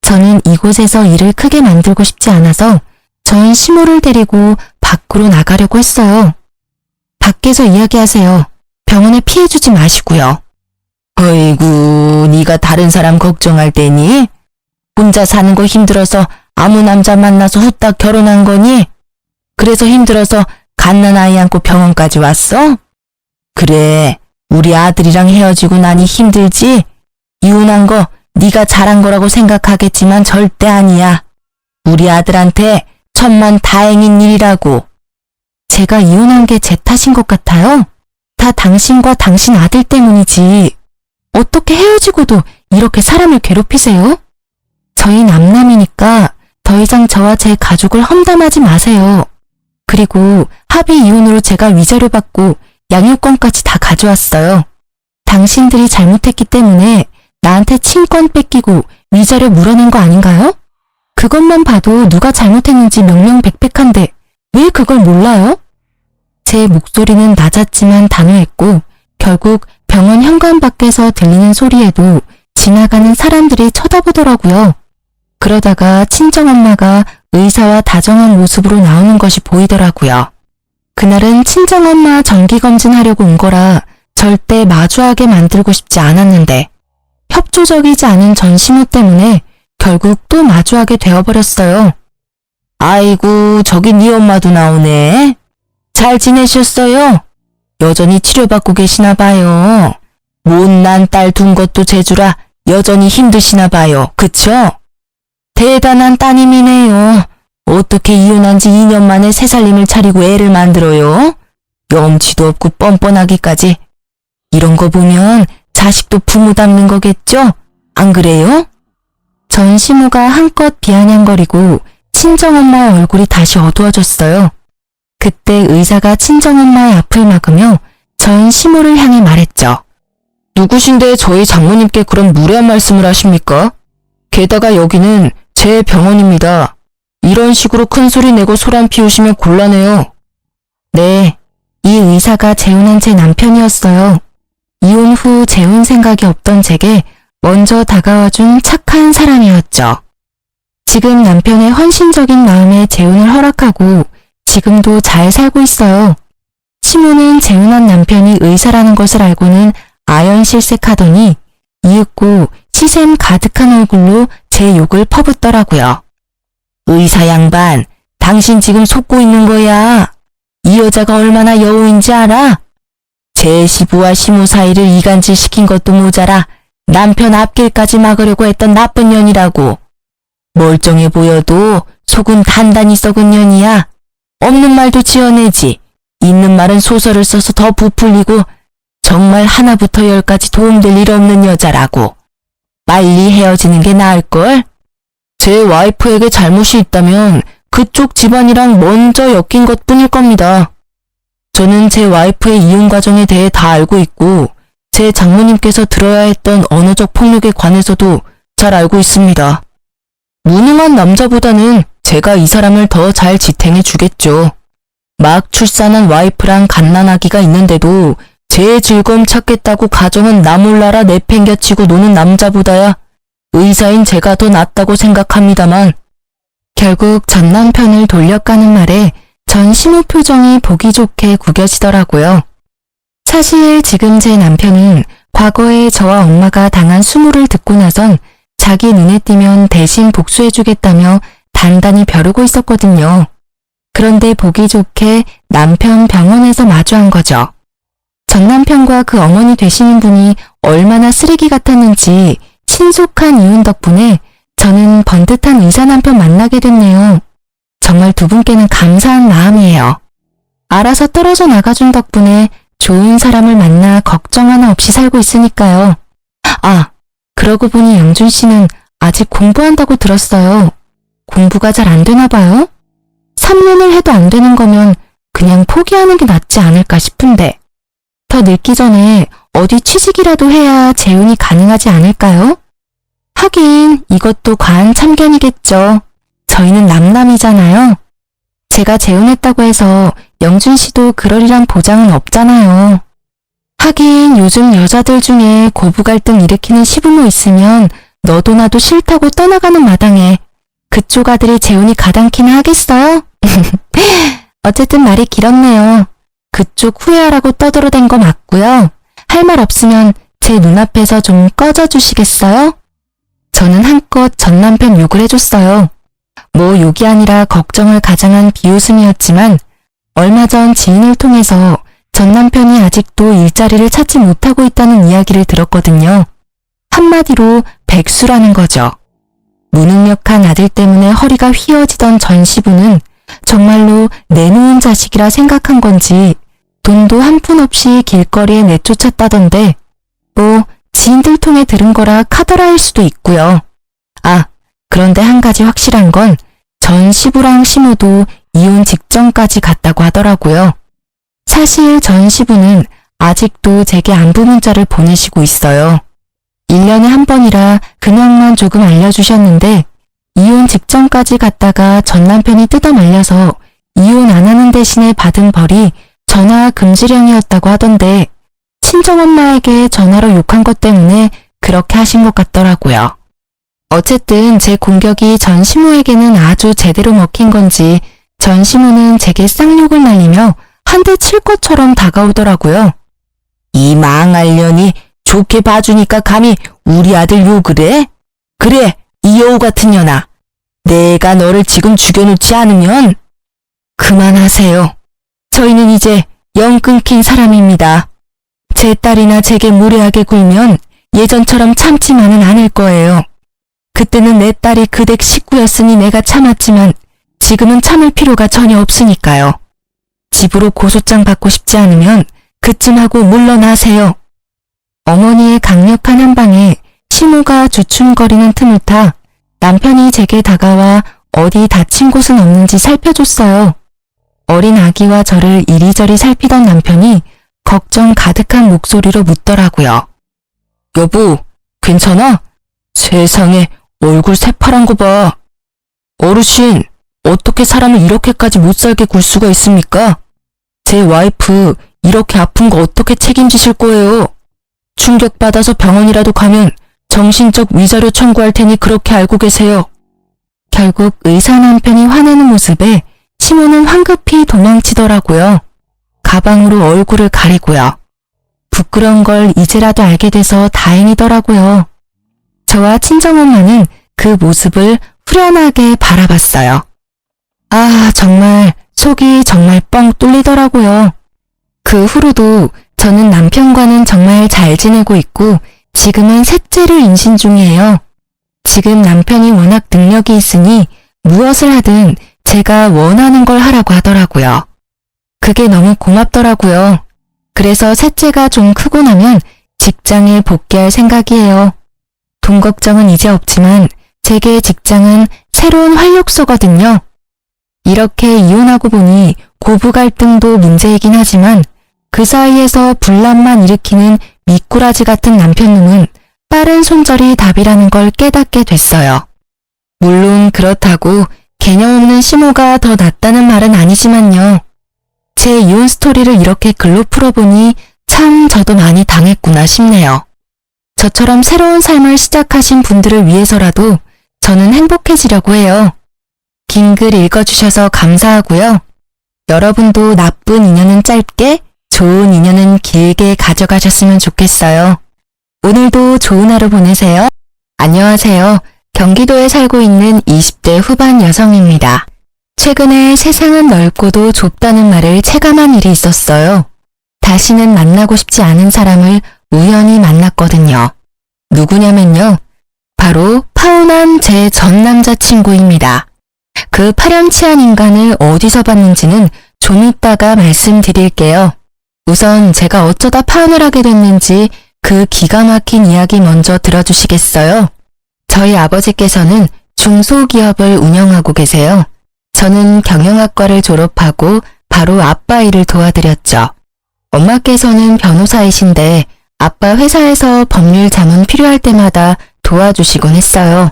저는 이곳에서 일을 크게 만들고 싶지 않아서 전 시모를 데리고 밖으로 나가려고 했어요. 밖에서 이야기하세요. 병원에 피해주지 마시고요. 어이구, 네가 다른 사람 걱정할 때니? 혼자 사는 거 힘들어서 아무 남자 만나서 후딱 결혼한 거니? 그래서 힘들어서 갓난 아이 안고 병원까지 왔어? 그래, 우리 아들이랑 헤어지고 나니 힘들지? 이혼한 거 네가 잘한 거라고 생각하겠지만 절대 아니야. 우리 아들한테 천만 다행인 일이라고. 제가 이혼한 게 제 탓인 것 같아요? 다 당신과 당신 아들 때문이지. 어떻게 헤어지고도 이렇게 사람을 괴롭히세요? 저희 남남이니까 더 이상 저와 제 가족을 험담하지 마세요. 그리고 합의 이혼으로 제가 위자료 받고 양육권까지 다 가져왔어요. 당신들이 잘못했기 때문에 나한테 친권 뺏기고 위자료 물어낸 거 아닌가요? 그것만 봐도 누가 잘못했는지 명명백백한데 왜 그걸 몰라요? 제 목소리는 낮았지만 단호했고 결국 병원 현관 밖에서 들리는 소리에도 지나가는 사람들이 쳐다보더라고요. 그러다가 친정엄마가 의사와 다정한 모습으로 나오는 것이 보이더라고요. 그날은 친정엄마 정기검진하려고 온 거라 절대 마주하게 만들고 싶지 않았는데 협조적이지 않은 전 시모 때문에 결국 또 마주하게 되어버렸어요. 아이고, 저기 네 엄마도 나오네. 잘 지내셨어요? 여전히 치료받고 계시나 봐요. 못난 딸 둔 것도 재주라 여전히 힘드시나 봐요. 그쵸? 대단한 따님이네요. 어떻게 이혼한 지 2년 만에 새 살림을 차리고 애를 만들어요? 염치도 없고 뻔뻔하기까지. 이런 거 보면 자식도 부모 닮는 거겠죠? 안 그래요? 전 시모가 한껏 비아냥거리고 친정엄마의 얼굴이 다시 어두워졌어요. 그때 의사가 친정엄마의 앞을 막으며 전 시모를 향해 말했죠. 누구신데 저희 장모님께 그런 무례한 말씀을 하십니까? 게다가 여기는 제 병원입니다. 이런 식으로 큰 소리 내고 소란 피우시면 곤란해요. 네, 이 의사가 재혼한 제 남편이었어요. 이혼 후 재혼 생각이 없던 제게 먼저 다가와준 착한 사람이었죠. 지금 남편의 헌신적인 마음에 재혼을 허락하고 지금도 잘 살고 있어요. 시모는 재혼한 남편이 의사라는 것을 알고는 아연실색하더니 이윽고 시샘 가득한 얼굴로 제 욕을 퍼붓더라고요. 의사 양반, 당신 지금 속고 있는 거야. 이 여자가 얼마나 여우인지 알아? 제 시부와 시모 사이를 이간질 시킨 것도 모자라 남편 앞길까지 막으려고 했던 나쁜 년이라고. 멀쩡해 보여도 속은 단단히 썩은 년이야. 없는 말도 지어내지. 있는 말은 소설을 써서 더 부풀리고 정말 하나부터 열까지 도움될 일 없는 여자라고. 빨리 헤어지는 게 나을걸? 제 와이프에게 잘못이 있다면 그쪽 집안이랑 먼저 엮인 것뿐일 겁니다. 저는 제 와이프의 이혼 과정에 대해 다 알고 있고 제 장모님께서 들어야 했던 언어적 폭력에 관해서도 잘 알고 있습니다. 무능한 남자보다는 제가 이 사람을 더 잘 지탱해 주겠죠. 막 출산한 와이프랑 갓난아기가 있는데도 제 즐거움 찾겠다고 가정은 나 몰라라 내팽겨치고 노는 남자보다야 의사인 제가 더 낫다고 생각합니다만. 결국 전 남편을 돌려가는 말에 전 시모 표정이 보기 좋게 구겨지더라고요. 사실 지금 제 남편은 과거에 저와 엄마가 당한 수모를 듣고 나선 자기 눈에 띄면 대신 복수해주겠다며 단단히 벼르고 있었거든요. 그런데 보기 좋게 남편 병원에서 마주한 거죠. 전 남편과 그 어머니 되시는 분이 얼마나 쓰레기 같았는지 신속한 이혼 덕분에 저는 번듯한 의사 남편 만나게 됐네요. 정말 두 분께는 감사한 마음이에요. 알아서 떨어져 나가준 덕분에 좋은 사람을 만나 걱정 하나 없이 살고 있으니까요. 아, 그러고 보니 영준 씨는 아직 공부한다고 들었어요. 공부가 잘 안 되나 봐요? 3년을 해도 안 되는 거면 그냥 포기하는 게 낫지 않을까 싶은데 더 늙기 전에 어디 취직이라도 해야 재혼이 가능하지 않을까요? 하긴 이것도 과한 참견이겠죠. 저희는 남남이잖아요. 제가 재혼했다고 해서 영준 씨도 그러리란 보장은 없잖아요. 하긴 요즘 여자들 중에 고부 갈등 일으키는 시부모 있으면 너도 나도 싫다고 떠나가는 마당에 그쪽 아들의 재혼이 가당키나 하겠어요? 어쨌든 말이 길었네요. 그쪽 후회하라고 떠들어댄 거 맞고요. 할 말 없으면 제 눈앞에서 좀 꺼져 주시겠어요? 저는 한껏 전 남편 욕을 해줬어요. 뭐 욕이 아니라 걱정을 가장한 비웃음이었지만 얼마 전 지인을 통해서 전 남편이 아직도 일자리를 찾지 못하고 있다는 이야기를 들었거든요. 한마디로 백수라는 거죠. 무능력한 아들 때문에 허리가 휘어지던 전 시부는 정말로 내놓은 자식이라 생각한 건지 돈도 한 푼 없이 길거리에 내쫓았다던데 뭐 지인들 통해 들은 거라 카더라일 수도 있고요. 아, 그런데 한 가지 확실한 건 전 시부랑 시모도 이혼 직전까지 갔다고 하더라고요. 사실 전 시부는 아직도 제게 안부 문자를 보내시고 있어요. 1년에 한 번이라 그냥만 조금 알려주셨는데 이혼 직전까지 갔다가 전 남편이 뜯어 말려서 이혼 안 하는 대신에 받은 벌이 전화 금지령이었다고 하던데 친정엄마에게 전화로 욕한 것 때문에 그렇게 하신 것 같더라고요. 어쨌든 제 공격이 전 시모에게는 아주 제대로 먹힌 건지 전 시모는 제게 쌍욕을 날리며 한 대 칠 것처럼 다가오더라고요. 이 망할 년이 좋게 봐주니까 감히 우리 아들 욕을 해? 그래, 이 여우 같은 년아. 내가 너를 지금 죽여놓지 않으면 그만하세요. 저희는 이제 영 끊긴 사람입니다. 제 딸이나 제게 무례하게 굴면 예전처럼 참지만은 않을 거예요. 그때는 내 딸이 그댁 식구였으니 내가 참았지만 지금은 참을 필요가 전혀 없으니까요. 집으로 고소장 받고 싶지 않으면 그쯤 하고 물러나세요. 어머니의 강력한 한방에 시모가 주춤거리는 틈을 타 남편이 제게 다가와 어디 다친 곳은 없는지 살펴줬어요. 어린 아기와 저를 이리저리 살피던 남편이 걱정 가득한 목소리로 묻더라고요. 여보, 괜찮아? 세상에 얼굴 새파란 거 봐. 어르신, 어떻게 사람을 이렇게까지 못살게 굴 수가 있습니까? 제 와이프 이렇게 아픈 거 어떻게 책임지실 거예요? 충격받아서 병원이라도 가면 정신적 위자료 청구할 테니 그렇게 알고 계세요. 결국 의사 남편이 화내는 모습에 시모는 황급히 도망치더라고요. 가방으로 얼굴을 가리고요. 부끄러운 걸 이제라도 알게 돼서 다행이더라고요. 저와 친정엄마는 그 모습을 후련하게 바라봤어요. 아, 정말 속이 정말 뻥 뚫리더라고요. 그 후로도 저는 남편과는 정말 잘 지내고 있고 지금은 셋째를 임신 중이에요. 지금 남편이 워낙 능력이 있으니 무엇을 하든 제가 원하는 걸 하라고 하더라고요. 그게 너무 고맙더라고요. 그래서 셋째가 좀 크고 나면 직장에 복귀할 생각이에요. 돈 걱정은 이제 없지만 제게 직장은 새로운 활력소거든요. 이렇게 이혼하고 보니 고부 갈등도 문제이긴 하지만 그 사이에서 분란만 일으키는 미꾸라지 같은 남편놈은 빠른 손절이 답이라는 걸 깨닫게 됐어요. 물론 그렇다고 개념 없는 시모가 더 낫다는 말은 아니지만요. 제 이혼 스토리를 이렇게 글로 풀어보니 참 저도 많이 당했구나 싶네요. 저처럼 새로운 삶을 시작하신 분들을 위해서라도 저는 행복해지려고 해요. 긴 글 읽어주셔서 감사하고요. 여러분도 나쁜 인연은 짧게, 좋은 인연은 길게 가져가셨으면 좋겠어요. 오늘도 좋은 하루 보내세요. 안녕하세요. 경기도에 살고 있는 20대 후반 여성입니다. 최근에 세상은 넓고도 좁다는 말을 체감한 일이 있었어요. 다시는 만나고 싶지 않은 사람을 우연히 만났거든요. 누구냐면요. 바로 파혼한 제 전 남자친구입니다. 그 파렴치한 인간을 어디서 봤는지는 좀 이따가 말씀드릴게요. 우선 제가 어쩌다 파혼을 하게 됐는지 그 기가 막힌 이야기 먼저 들어주시겠어요? 저희 아버지께서는 중소기업을 운영하고 계세요. 저는 경영학과를 졸업하고 바로 아빠 일을 도와드렸죠. 엄마께서는 변호사이신데 아빠 회사에서 법률 자문 필요할 때마다 도와주시곤 했어요.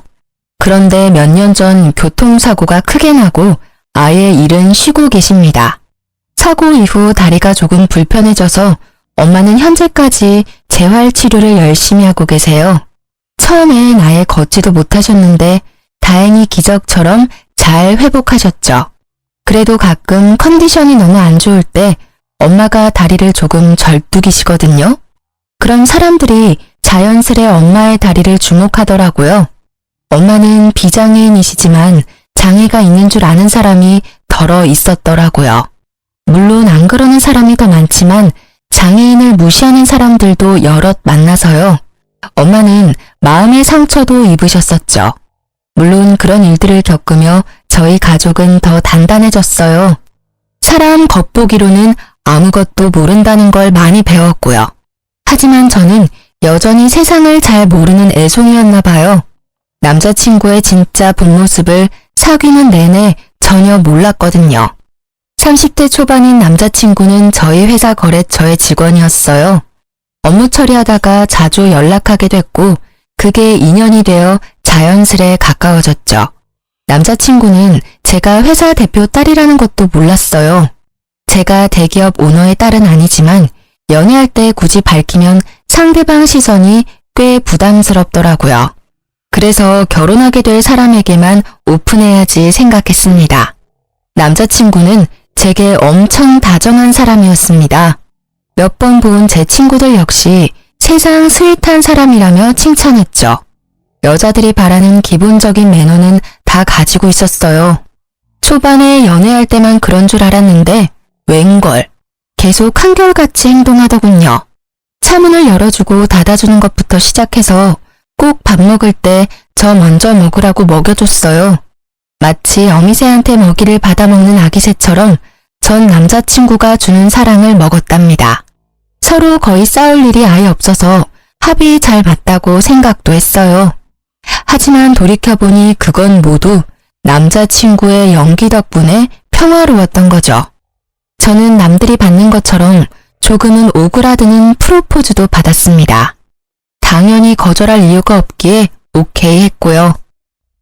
그런데 몇 년 전 교통사고가 크게 나고 아예 일은 쉬고 계십니다. 사고 이후 다리가 조금 불편해져서 엄마는 현재까지 재활치료를 열심히 하고 계세요. 처음엔 아예 걷지도 못하셨는데 다행히 기적처럼 잘 회복하셨죠. 그래도 가끔 컨디션이 너무 안 좋을 때 엄마가 다리를 조금 절뚝이시거든요. 그럼 사람들이 자연스레 엄마의 다리를 주목하더라고요. 엄마는 비장애인이시지만 장애가 있는 줄 아는 사람이 덜어 있었더라고요. 물론 안 그러는 사람이 더 많지만 장애인을 무시하는 사람들도 여럿 만나서요. 엄마는 마음의 상처도 입으셨었죠. 물론 그런 일들을 겪으며 저희 가족은 더 단단해졌어요. 사람 겉보기로는 아무것도 모른다는 걸 많이 배웠고요. 하지만 저는 여전히 세상을 잘 모르는 애송이였나 봐요. 남자친구의 진짜 본 모습을 사귀는 내내 전혀 몰랐거든요. 30대 초반인 남자친구는 저희 회사 거래처의 직원이었어요. 업무 처리하다가 자주 연락하게 됐고 그게 인연이 되어 자연스레 가까워졌죠. 남자친구는 제가 회사 대표 딸이라는 것도 몰랐어요. 제가 대기업 오너의 딸은 아니지만 연애할 때 굳이 밝히면 상대방 시선이 꽤 부담스럽더라고요. 그래서 결혼하게 될 사람에게만 오픈해야지 생각했습니다. 남자친구는 제게 엄청 다정한 사람이었습니다. 몇 번 본 제 친구들 역시 세상 스윗한 사람이라며 칭찬했죠. 여자들이 바라는 기본적인 매너는 다 가지고 있었어요. 초반에 연애할 때만 그런 줄 알았는데 웬걸 계속 한결같이 행동하더군요. 차문을 열어주고 닫아주는 것부터 시작해서 꼭 밥 먹을 때 저 먼저 먹으라고 먹여줬어요. 마치 어미새한테 먹이를 받아먹는 아기새처럼 전 남자친구가 주는 사랑을 먹었답니다. 서로 거의 싸울 일이 아예 없어서 합이 잘 맞다고 생각도 했어요. 하지만 돌이켜보니 그건 모두 남자친구의 연기 덕분에 평화로웠던 거죠. 저는 남들이 받는 것처럼 조금은 오그라드는 프로포즈도 받았습니다. 당연히 거절할 이유가 없기에 오케이 했고요.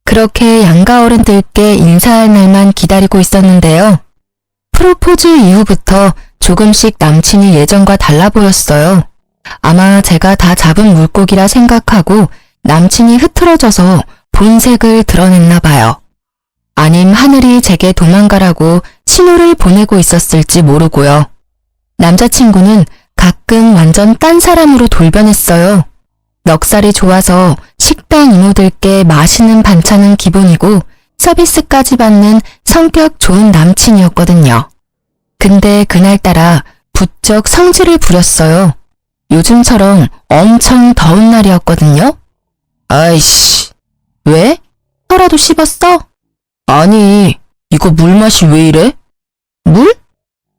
그렇게 양가 어른들께 인사할 날만 기다리고 있었는데요. 프로포즈 이후부터 조금씩 남친이 예전과 달라 보였어요. 아마 제가 다 잡은 물고기라 생각하고 남친이 흐트러져서 본색을 드러냈나 봐요. 아님 하늘이 제게 도망가라고 신호를 보내고 있었을지 모르고요. 남자친구는 가끔 완전 딴 사람으로 돌변했어요. 넉살이 좋아서 식당 이모들께 맛있는 반찬은 기본이고 서비스까지 받는 성격 좋은 남친이었거든요. 근데 그날따라 부쩍 성질을 부렸어요. 요즘처럼 엄청 더운 날이었거든요. 아이씨, 왜? 혀라도 씹었어? 아니, 이거 물 맛이 왜 이래? 물?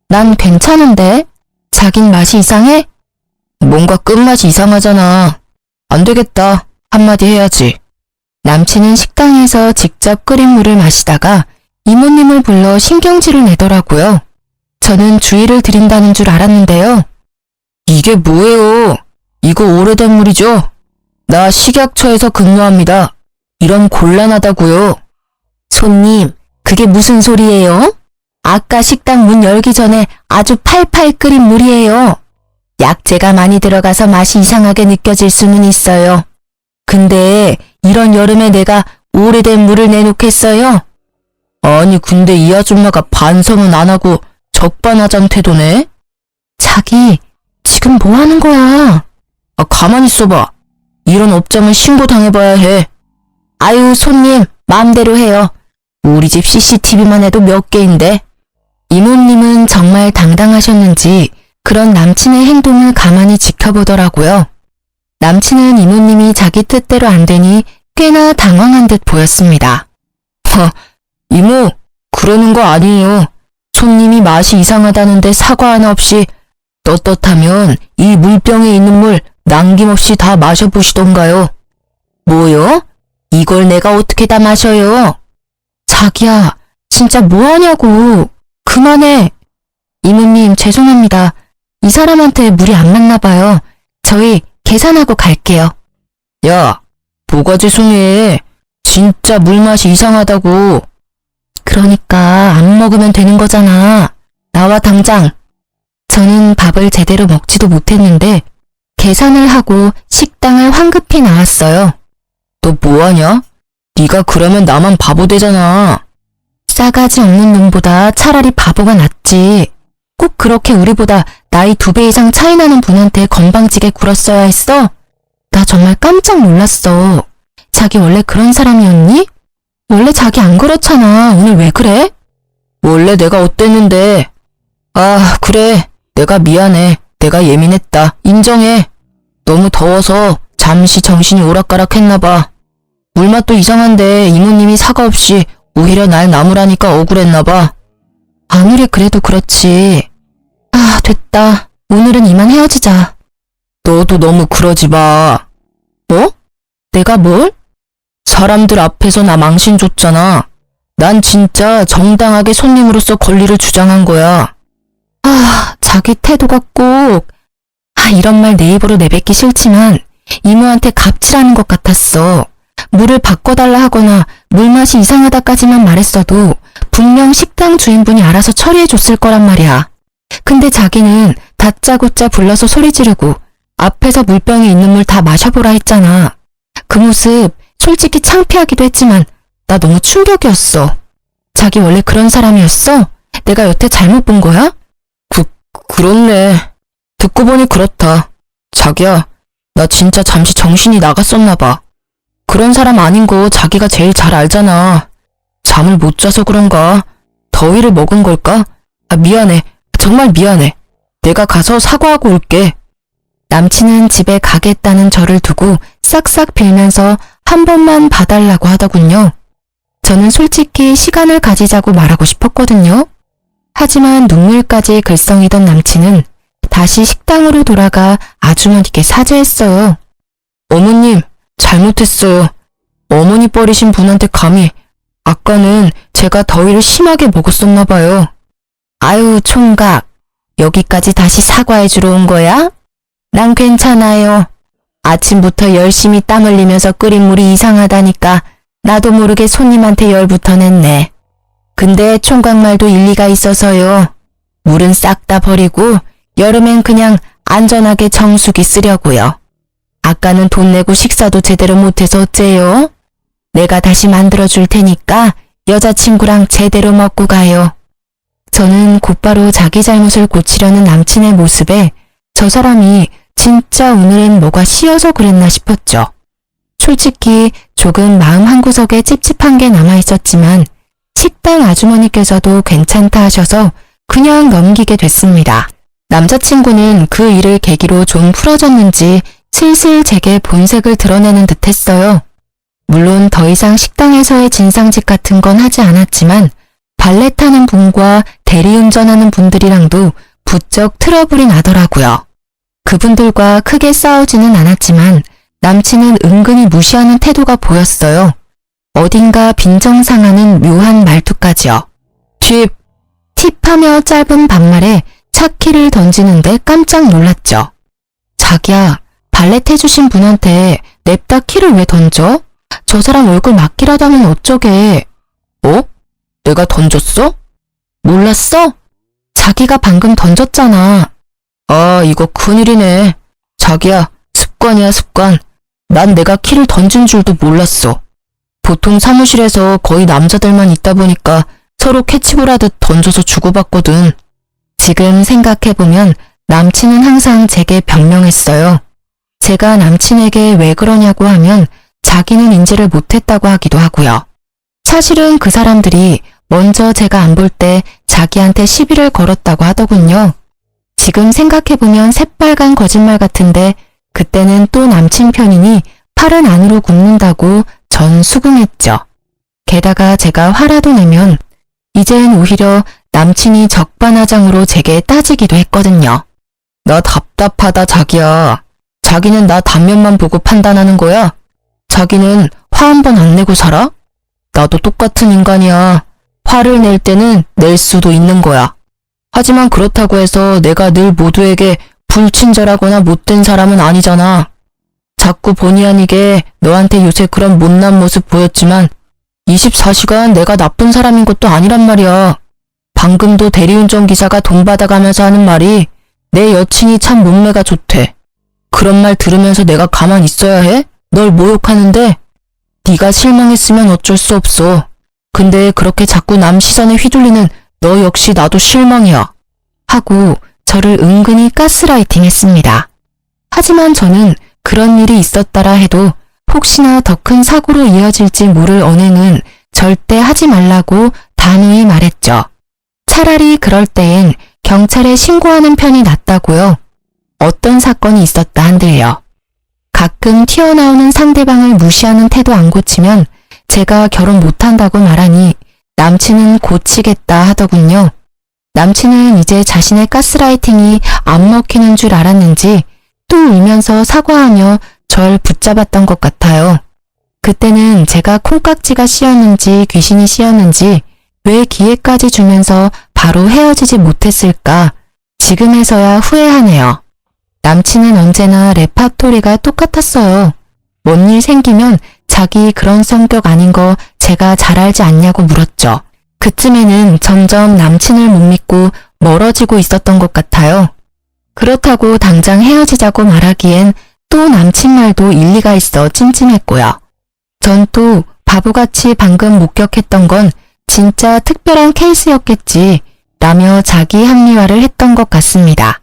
난 괜찮은데. 자긴 맛이 이상해? 뭔가 끝맛이 이상하잖아. 안 되겠다. 한마디 해야지. 남친은 식당에서 직접 끓인 물을 마시다가 이모님을 불러 신경질을 내더라고요. 저는 주의를 드린다는 줄 알았는데요. 이게 뭐예요? 이거 오래된 물이죠? 나 식약처에서 근무합니다. 이런 곤란하다고요. 손님, 그게 무슨 소리예요? 아까 식당 문 열기 전에 아주 팔팔 끓인 물이에요. 약재가 많이 들어가서 맛이 이상하게 느껴질 수는 있어요. 근데 이런 여름에 내가 오래된 물을 내놓겠어요? 아니 근데 이 아줌마가 반성은 안 하고 적반하장 태도네? 자기 지금 뭐 하는 거야? 가만히 있어봐. 이런 업장을 신고당해봐야 해. 아유 손님 마음대로 해요. 우리 집 CCTV만 해도 몇 개인데. 이모님은 정말 당당하셨는지 그런 남친의 행동을 가만히 지켜보더라고요. 남친은 이모님이 자기 뜻대로 안 되니 꽤나 당황한 듯 보였습니다. 이모, 그러는 거 아니에요. 손님이 맛이 이상하다는데 사과 하나 없이 떳떳하면 이 물병에 있는 물 남김없이 다 마셔보시던가요? 뭐요? 이걸 내가 어떻게 다 마셔요? 자기야, 진짜 뭐하냐고. 그만해. 이모님, 죄송합니다. 이 사람한테 물이 안 맞나 봐요. 저희 계산하고 갈게요. 야, 뭐가 죄송해. 진짜 물맛이 이상하다고. 그러니까 안 먹으면 되는 거잖아. 나와 당장. 저는 밥을 제대로 먹지도 못했는데 계산을 하고 식당을 황급히 나왔어요. 너 뭐하냐? 네가 그러면 나만 바보 되잖아. 싸가지 없는 놈보다 차라리 바보가 낫지. 꼭 그렇게 우리보다 나이 2배 이상 차이 나는 분한테 건방지게 굴었어야 했어? 나 정말 깜짝 놀랐어. 자기 원래 그런 사람이었니? 원래 자기 안 그렇잖아. 오늘 왜 그래? 원래 내가 어땠는데. 아, 그래. 내가 미안해. 내가 예민했다. 인정해. 너무 더워서 잠시 정신이 오락가락했나봐. 물맛도 이상한데 이모님이 사과 없이 오히려 날 나무라니까 억울했나봐. 아무리 그래도 그렇지. 아, 됐다. 오늘은 이만 헤어지자. 너도 너무 그러지 마. 뭐? 내가 뭘? 사람들 앞에서 나 망신 줬잖아. 난 진짜 정당하게 손님으로서 권리를 주장한 거야. 아, 자기 태도가 꼭. 이런 말 내 입으로 내뱉기 싫지만 이모한테 갑질하는 것 같았어. 물을 바꿔달라 하거나 물맛이 이상하다까지만 말했어도 분명 식당 주인분이 알아서 처리해줬을 거란 말이야. 근데 자기는 다짜고짜 불러서 소리 지르고 앞에서 물병에 있는 물 다 마셔보라 했잖아. 그 모습 솔직히 창피하기도 했지만 나 너무 충격이었어. 자기 원래 그런 사람이었어? 내가 여태 잘못 본 거야? 그렇네. 듣고 보니 그렇다. 자기야, 나 진짜 잠시 정신이 나갔었나 봐. 그런 사람 아닌 거 자기가 제일 잘 알잖아. 잠을 못 자서 그런가? 더위를 먹은 걸까? 미안해. 정말 미안해. 내가 가서 사과하고 올게. 남친은 집에 가겠다는 저를 두고 싹싹 빌면서 한 번만 봐달라고 하더군요. 저는 솔직히 시간을 가지자고 말하고 싶었거든요. 하지만 눈물까지 글썽이던 남친은 다시 식당으로 돌아가 아주머니께 사죄했어요. 어머님, 잘못했어요. 어머니 버리신 분한테 감히. 아까는 제가 더위를 심하게 먹었었나 봐요. 아유, 총각. 여기까지 다시 사과해주러 온 거야? 난 괜찮아요. 아침부터 열심히 땀 흘리면서 끓인 물이 이상하다니까 나도 모르게 손님한테 열부터 냈네. 근데 총각 말도 일리가 있어서요. 물은 싹 다 버리고 여름엔 그냥 안전하게 정수기 쓰려고요. 아까는 돈 내고 식사도 제대로 못해서 어째요? 내가 다시 만들어줄 테니까 여자친구랑 제대로 먹고 가요. 저는 곧바로 자기 잘못을 고치려는 남친의 모습에 저 사람이 진짜 오늘은 뭐가 씌어서 그랬나 싶었죠. 솔직히 조금 마음 한구석에 찝찝한 게 남아있었지만 식당 아주머니께서도 괜찮다 하셔서 그냥 넘기게 됐습니다. 남자친구는 그 일을 계기로 좀 풀어졌는지 슬슬 제게 본색을 드러내는 듯 했어요. 물론 더 이상 식당에서의 진상짓 같은 건 하지 않았지만 발레 타는 분과 대리운전하는 분들이랑도 부쩍 트러블이 나더라고요. 그분들과 크게 싸우지는 않았지만 남친은 은근히 무시하는 태도가 보였어요. 어딘가 빈정상하는 묘한 말투까지요. 팁하며 짧은 반말에 차키를 던지는데 깜짝 놀랐죠. 자기야, 발렛 해주신 분한테 냅다 키를 왜 던져? 저 사람 얼굴 맞기라도 하면 어쩌게. 내가 던졌어? 몰랐어? 자기가 방금 던졌잖아. 아, 이거 큰일이네. 자기야, 습관이야, 습관. 난 내가 키를 던진 줄도 몰랐어. 보통 사무실에서 거의 남자들만 있다 보니까 서로 캐치볼 하듯 던져서 주고받거든. 지금 생각해보면 남친은 항상 제게 변명했어요. 제가 남친에게 왜 그러냐고 하면 자기는 인지를 못했다고 하기도 하고요. 사실은 그 사람들이 먼저 제가 안 볼 때 자기한테 시비를 걸었다고 하더군요. 지금 생각해보면 새빨간 거짓말 같은데 그때는 또 남친 편이니 팔은 안으로 굽는다고 전 수긍했죠. 게다가 제가 화라도 내면 이젠 오히려 남친이 적반하장으로 제게 따지기도 했거든요. 나 답답하다 자기야. 자기는 나 단면만 보고 판단하는 거야? 자기는 화 한 번 안 내고 살아? 나도 똑같은 인간이야. 화를 낼 때는 낼 수도 있는 거야. 하지만 그렇다고 해서 내가 늘 모두에게 불친절하거나 못된 사람은 아니잖아. 자꾸 본의 아니게 너한테 요새 그런 못난 모습 보였지만 24시간 내가 나쁜 사람인 것도 아니란 말이야. 방금도 대리운전 기사가 돈 받아가면서 하는 말이 내 여친이 참 몸매가 좋대. 그런 말 들으면서 내가 가만히 있어야 해? 널 모욕하는데 네가 실망했으면 어쩔 수 없어. 근데 그렇게 자꾸 남 시선에 휘둘리는 너 역시 나도 실망이야. 하고 저를 은근히 가스라이팅 했습니다. 하지만 저는 그런 일이 있었다라 해도 혹시나 더 큰 사고로 이어질지 모를 언행은 절대 하지 말라고 단호히 말했죠. 차라리 그럴 때엔 경찰에 신고하는 편이 낫다고요. 어떤 사건이 있었다 한들요. 가끔 튀어나오는 상대방을 무시하는 태도 안 고치면 제가 결혼 못한다고 말하니 남친은 고치겠다 하더군요. 남친은 이제 자신의 가스라이팅이 안 먹히는 줄 알았는지 또 울면서 사과하며 절 붙잡았던 것 같아요. 그때는 제가 콩깍지가 씌었는지 귀신이 씌었는지 왜 기회까지 주면서 바로 헤어지지 못했을까 지금에서야 후회하네요. 남친은 언제나 레파토리가 똑같았어요. 뭔 일 생기면 자기 그런 성격 아닌 거 제가 잘 알지 않냐고 물었죠. 그쯤에는 점점 남친을 못 믿고 멀어지고 있었던 것 같아요. 그렇다고 당장 헤어지자고 말하기엔 또 남친 말도 일리가 있어 찜찜했고요. 전 또 바보같이 방금 목격했던 건 진짜 특별한 케이스였겠지 라며 자기 합리화를 했던 것 같습니다.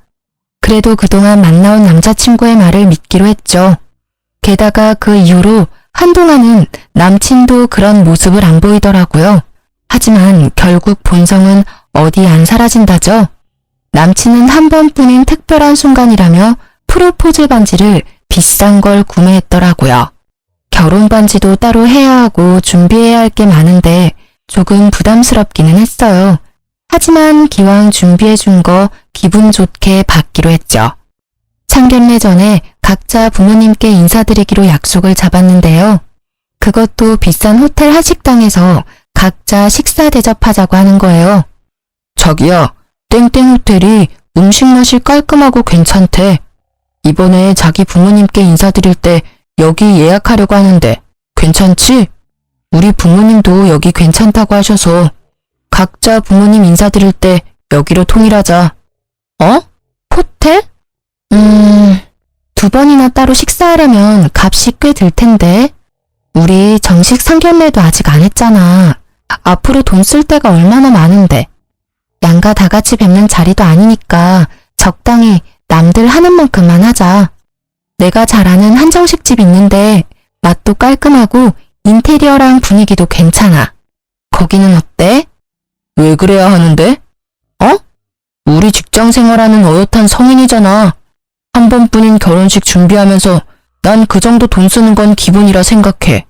그래도 그동안 만나온 남자친구의 말을 믿기로 했죠. 게다가 그 이후로 한동안은 남친도 그런 모습을 안 보이더라고요. 하지만 결국 본성은 어디 안 사라진다죠. 남친은 한 번뿐인 특별한 순간이라며 프로포즈 반지를 비싼 걸 구매했더라고요. 결혼 반지도 따로 해야 하고 준비해야 할 게 많은데 조금 부담스럽기는 했어요. 하지만 기왕 준비해준 거 기분 좋게 받기로 했죠. 상견례 전에 각자 부모님께 인사드리기로 약속을 잡았는데요. 그것도 비싼 호텔 한식당에서 각자 식사 대접하자고 하는 거예요. 자기야, 땡땡 호텔이 음식 맛이 깔끔하고 괜찮대. 이번에 자기 부모님께 인사드릴 때 여기 예약하려고 하는데 괜찮지? 우리 부모님도 여기 괜찮다고 하셔서 각자 부모님 인사드릴 때 여기로 통일하자. 어? 호텔? 2번이나 따로 식사하려면 값이 꽤 들 텐데. 우리 정식 상견례도 아직 안 했잖아. 앞으로 돈 쓸 데가 얼마나 많은데. 양가 다 같이 뵙는 자리도 아니니까 적당히 남들 하는 만큼만 하자. 내가 잘 아는 한정식집 있는데 맛도 깔끔하고 인테리어랑 분위기도 괜찮아. 거기는 어때? 왜 그래야 하는데? 어? 우리 직장 생활하는 어엿한 성인이잖아. 한 번뿐인 결혼식 준비하면서 난 그 정도 돈 쓰는 건 기본이라 생각해.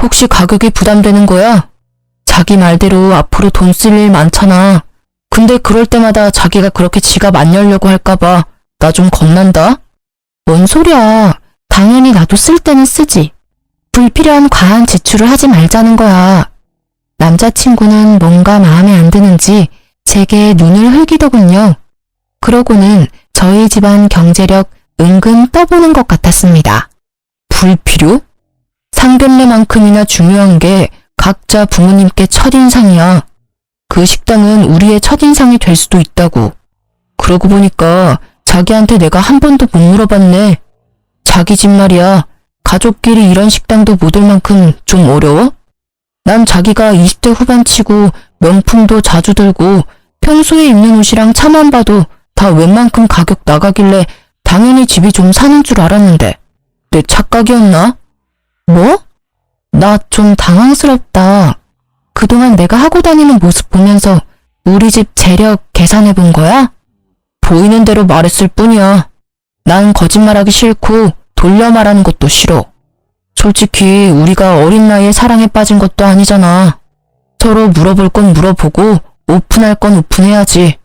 혹시 가격이 부담되는 거야? 자기 말대로 앞으로 돈 쓸 일 많잖아. 근데 그럴 때마다 자기가 그렇게 지갑 안 열려고 할까봐 나 좀 겁난다? 뭔 소리야. 당연히 나도 쓸 때는 쓰지. 불필요한 과한 지출을 하지 말자는 거야. 남자친구는 뭔가 마음에 안 드는지 제게 눈을 흘기더군요. 그러고는 저희 집안 경제력 은근 떠보는 것 같았습니다. 불필요? 상견례만큼이나 중요한 게 각자 부모님께 첫인상이야. 그 식당은 우리의 첫인상이 될 수도 있다고. 그러고 보니까 자기한테 내가 한 번도 못 물어봤네. 자기 집 말이야. 가족끼리 이런 식당도 못 올 만큼 좀 어려워? 난 자기가 20대 후반치고 명품도 자주 들고 평소에 입는 옷이랑 차만 봐도 다 웬만큼 가격 나가길래 당연히 집이 좀 사는 줄 알았는데 내 착각이었나? 뭐? 나 좀 당황스럽다. 그동안 내가 하고 다니는 모습 보면서 우리 집 재력 계산해 본 거야? 보이는 대로 말했을 뿐이야. 난 거짓말하기 싫고 돌려 말하는 것도 싫어. 솔직히 우리가 어린 나이에 사랑에 빠진 것도 아니잖아. 서로 물어볼 건 물어보고 오픈할 건 오픈해야지.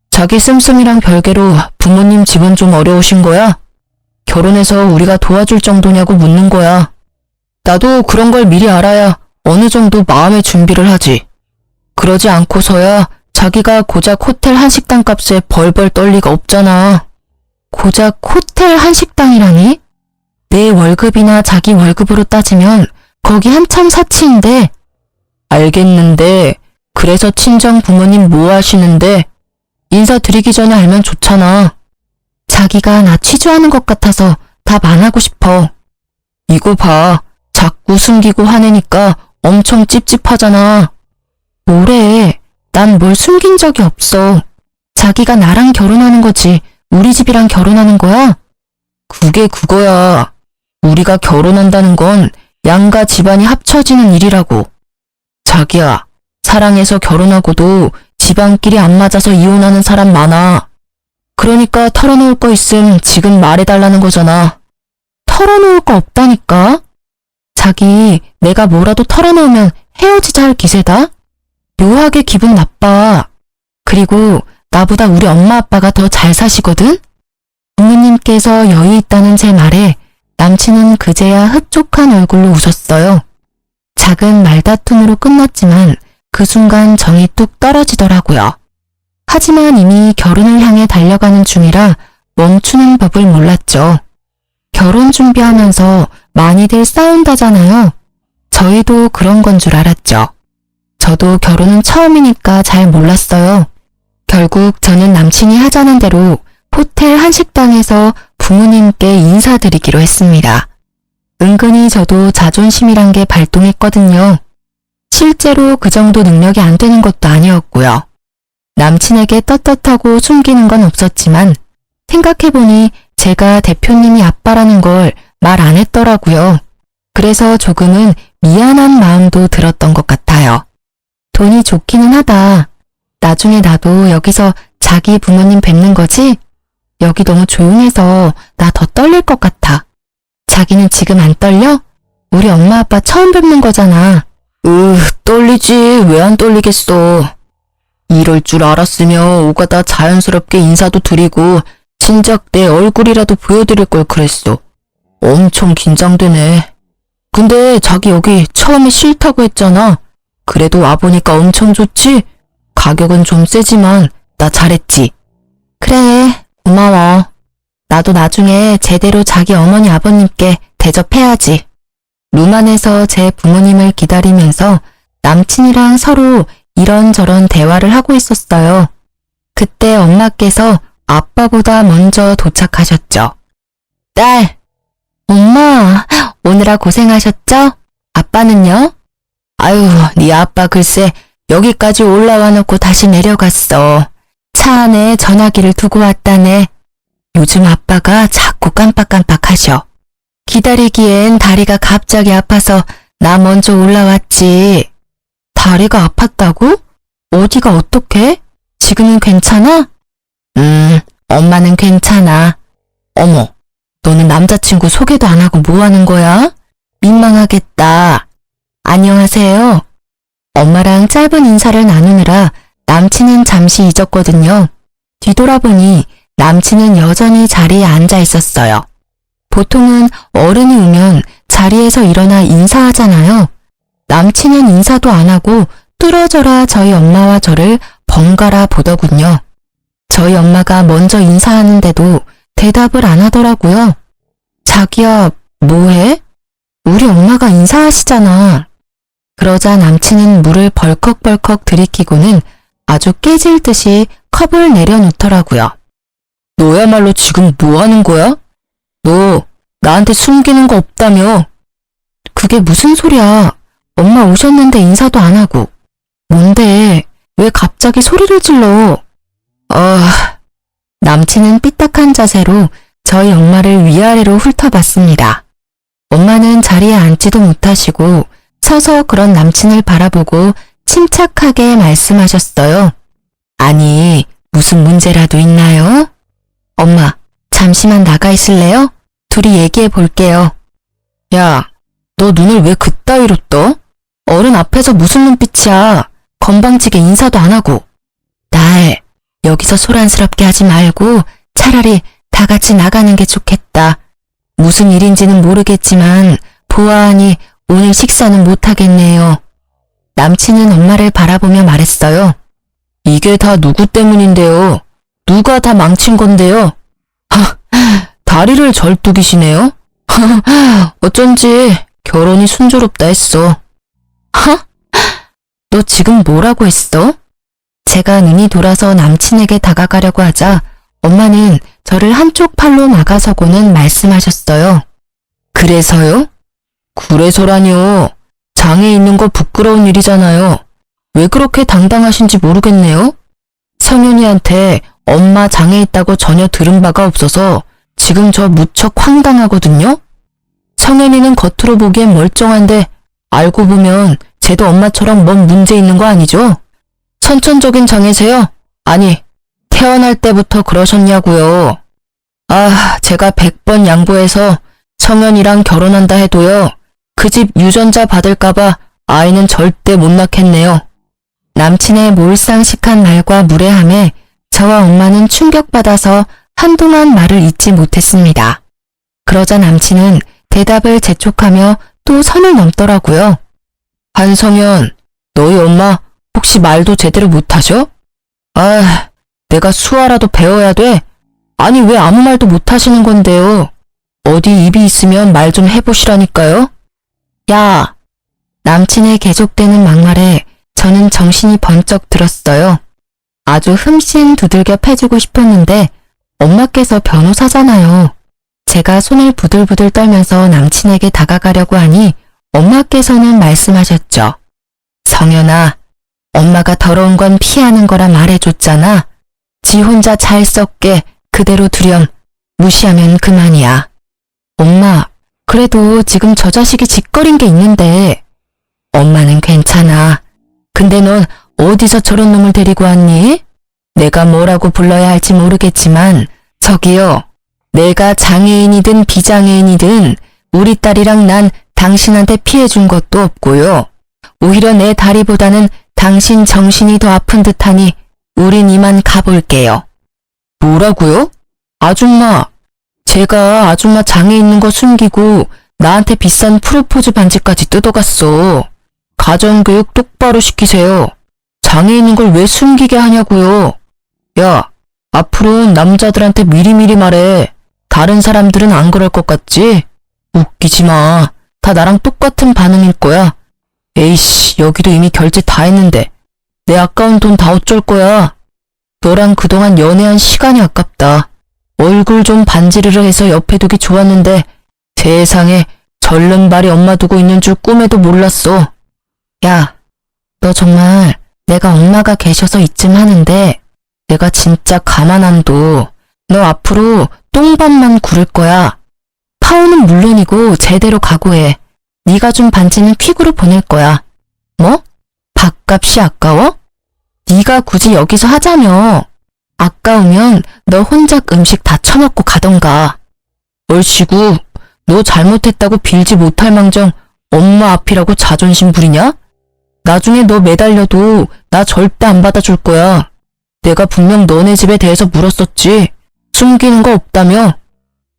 자기 씀씀이랑 별개로 부모님 집은 좀 어려우신 거야? 결혼해서 우리가 도와줄 정도냐고 묻는 거야. 나도 그런 걸 미리 알아야 어느 정도 마음의 준비를 하지. 그러지 않고서야 자기가 고작 호텔 한식당 값에 벌벌 떨 리가 없잖아. 고작 호텔 한식당이라니? 내 월급이나 자기 월급으로 따지면 거기 한참 사치인데. 알겠는데 그래서 친정 부모님 뭐 하시는데? 인사드리기 전에 알면 좋잖아. 자기가 나 취조하는 것 같아서 답 안 하고 싶어. 이거 봐. 자꾸 숨기고 화내니까 엄청 찝찝하잖아. 뭐래? 난 뭘 숨긴 적이 없어. 자기가 나랑 결혼하는 거지 우리 집이랑 결혼하는 거야? 그게 그거야. 우리가 결혼한다는 건 양가 집안이 합쳐지는 일이라고. 자기야, 사랑해서 결혼하고도 집안끼리 안 맞아서 이혼하는 사람 많아. 그러니까 털어놓을 거 있음 지금 말해달라는 거잖아. 털어놓을 거 없다니까? 자기, 내가 뭐라도 털어놓으면 헤어지자 할 기세다? 묘하게 기분 나빠. 그리고 나보다 우리 엄마 아빠가 더 잘 사시거든? 부모님께서 여유 있다는 제 말에 남친은 그제야 흡족한 얼굴로 웃었어요. 작은 말다툼으로 끝났지만 그 순간 정이 뚝 떨어지더라고요. 하지만 이미 결혼을 향해 달려가는 중이라 멈추는 법을 몰랐죠. 결혼 준비하면서 많이들 싸운다잖아요. 저희도 그런 건 줄 알았죠. 저도 결혼은 처음이니까 잘 몰랐어요. 결국 저는 남친이 하자는 대로 호텔 한식당에서 부모님께 인사드리기로 했습니다. 은근히 저도 자존심이란 게 발동했거든요. 실제로 그 정도 능력이 안 되는 것도 아니었고요. 남친에게 떳떳하고 숨기는 건 없었지만 생각해보니 제가 대표님이 아빠라는 걸 말 안 했더라고요. 그래서 조금은 미안한 마음도 들었던 것 같아요. 돈이 좋기는 하다. 나중에 나도 여기서 자기 부모님 뵙는 거지? 여기 너무 조용해서 나 더 떨릴 것 같아. 자기는 지금 안 떨려? 우리 엄마 아빠 처음 뵙는 거잖아. 떨리지. 왜 안 떨리겠어. 이럴 줄 알았으면 오가다 자연스럽게 인사도 드리고 진작 내 얼굴이라도 보여드릴 걸 그랬어. 엄청 긴장되네. 근데 자기 여기 처음에 싫다고 했잖아. 그래도 와보니까 엄청 좋지? 가격은 좀 세지만 나 잘했지. 그래, 고마워. 나도 나중에 제대로 자기 어머니 아버님께 대접해야지. 룸 안에서 제 부모님을 기다리면서 남친이랑 서로 이런저런 대화를 하고 있었어요. 그때 엄마께서 아빠보다 먼저 도착하셨죠. 딸, 엄마, 오느라 고생하셨죠? 아빠는요? 아유, 네 아빠 글쎄 여기까지 올라와 놓고 다시 내려갔어. 차 안에 전화기를 두고 왔다네. 요즘 아빠가 자꾸 깜빡깜빡하셔. 기다리기엔 다리가 갑자기 아파서 나 먼저 올라왔지. 다리가 아팠다고? 어디가 어떻게? 지금은 괜찮아? 엄마는 괜찮아. 어머, 너는 남자친구 소개도 안 하고 뭐 하는 거야? 민망하겠다. 안녕하세요. 엄마랑 짧은 인사를 나누느라 남친은 잠시 잊었거든요. 뒤돌아보니 남친은 여전히 자리에 앉아 있었어요. 보통은 어른이 오면 자리에서 일어나 인사하잖아요. 남친은 인사도 안 하고 뚫어져라 저희 엄마와 저를 번갈아 보더군요. 저희 엄마가 먼저 인사하는데도 대답을 안 하더라고요. 자기야, 뭐해? 우리 엄마가 인사하시잖아. 그러자 남친은 물을 벌컥벌컥 들이키고는 아주 깨질 듯이 컵을 내려놓더라고요. 너야말로 지금 뭐 하는 거야? 너 나한테 숨기는 거 없다며? 그게 무슨 소리야? 엄마 오셨는데 인사도 안 하고. 뭔데? 왜 갑자기 소리를 질러? 남친은 삐딱한 자세로 저희 엄마를 위아래로 훑어봤습니다. 엄마는 자리에 앉지도 못하시고 서서 그런 남친을 바라보고 침착하게 말씀하셨어요. 아니, 무슨 문제라도 있나요? 엄마, 잠시만 나가 있을래요? 둘이 얘기해 볼게요. 야, 너 눈을 왜 그따위로 떠? 어른 앞에서 무슨 눈빛이야? 건방지게 인사도 안 하고. 딸, 여기서 소란스럽게 하지 말고 차라리 다 같이 나가는 게 좋겠다. 무슨 일인지는 모르겠지만 보아하니 오늘 식사는 못하겠네요. 남친은 엄마를 바라보며 말했어요. 이게 다 누구 때문인데요? 누가 다 망친 건데요? 다리를 절뚝이시네요? 어쩐지 결혼이 순조롭다 했어. 너 지금 뭐라고 했어? 제가 눈이 돌아서 남친에게 다가가려고 하자 엄마는 저를 한쪽 팔로 막아서고는 말씀하셨어요. 그래서요? 그래서라뇨. 장애 있는 거 부끄러운 일이잖아요. 왜 그렇게 당당하신지 모르겠네요. 성윤이한테 엄마 장애 있다고 전혀 들은 바가 없어서 지금 저 무척 황당하거든요. 성윤이는 겉으로 보기엔 멀쩡한데 알고 보면 쟤도 엄마처럼 뭔 문제 있는 거 아니죠? 선천적인 장애세요? 아니, 태어날 때부터 그러셨냐고요. 제가 100번 양보해서 성현이랑 결혼한다 해도요. 그 집 유전자 받을까봐 아이는 절대 못 낳겠네요. 남친의 몰상식한 말과 무례함에 저와 엄마는 충격받아서 한동안 말을 잇지 못했습니다. 그러자 남친은 대답을 재촉하며 또 선을 넘더라고요. 한성현, 너희 엄마 혹시 말도 제대로 못하셔? 내가 수화라도 배워야 돼? 아니 왜 아무 말도 못하시는 건데요? 어디 입이 있으면 말 좀 해보시라니까요? 야! 남친의 계속되는 막말에 저는 정신이 번쩍 들었어요. 아주 흠씬 두들겨 패주고 싶었는데 엄마께서 변호사잖아요. 제가 손을 부들부들 떨면서 남친에게 다가가려고 하니 엄마께서는 말씀하셨죠. 성현아, 엄마가 더러운 건 피하는 거라 말해줬잖아. 지 혼자 잘 썩게 그대로 두렴. 무시하면 그만이야. 엄마, 그래도 지금 저 자식이 짓거린 게 있는데. 엄마는 괜찮아. 근데 넌 어디서 저런 놈을 데리고 왔니? 내가 뭐라고 불러야 할지 모르겠지만 저기요. 내가 장애인이든 비장애인이든 우리 딸이랑 난 당신한테 피해준 것도 없고요. 오히려 내 다리보다는 당신 정신이 더 아픈 듯하니 우린 이만 가볼게요. 뭐라고요? 아줌마, 제가 아줌마 장애 있는 거 숨기고 나한테 비싼 프로포즈 반지까지 뜯어갔어. 가정교육 똑바로 시키세요. 장애 있는 걸 왜 숨기게 하냐고요. 야, 앞으로는 남자들한테 미리미리 말해. 다른 사람들은 안 그럴 것 같지? 웃기지 마. 다 나랑 똑같은 반응일 거야. 에이씨, 여기도 이미 결제 다 했는데 내 아까운 돈 다 어쩔 거야. 너랑 그동안 연애한 시간이 아깝다. 얼굴 좀 반지르르 해서 옆에 두기 좋았는데 세상에 절른 발이 엄마 두고 있는 줄 꿈에도 몰랐어. 야, 너 정말 내가 엄마가 계셔서 이쯤 하는데 내가 진짜 가만 안 둬. 너 앞으로 똥밥만 구를 거야. 파혼은 물론이고 제대로 각오해. 네가 준 반지는 퀵으로 보낼 거야. 뭐? 밥값이 아까워? 네가 굳이 여기서 하자며. 아까우면 너 혼자 음식 다 처먹고 가던가. 얼씨구, 너 잘못했다고 빌지 못할 망정 엄마 앞이라고 자존심 부리냐? 나중에 너 매달려도 나 절대 안 받아줄 거야. 내가 분명 너네 집에 대해서 물었었지. 숨기는 거 없다며?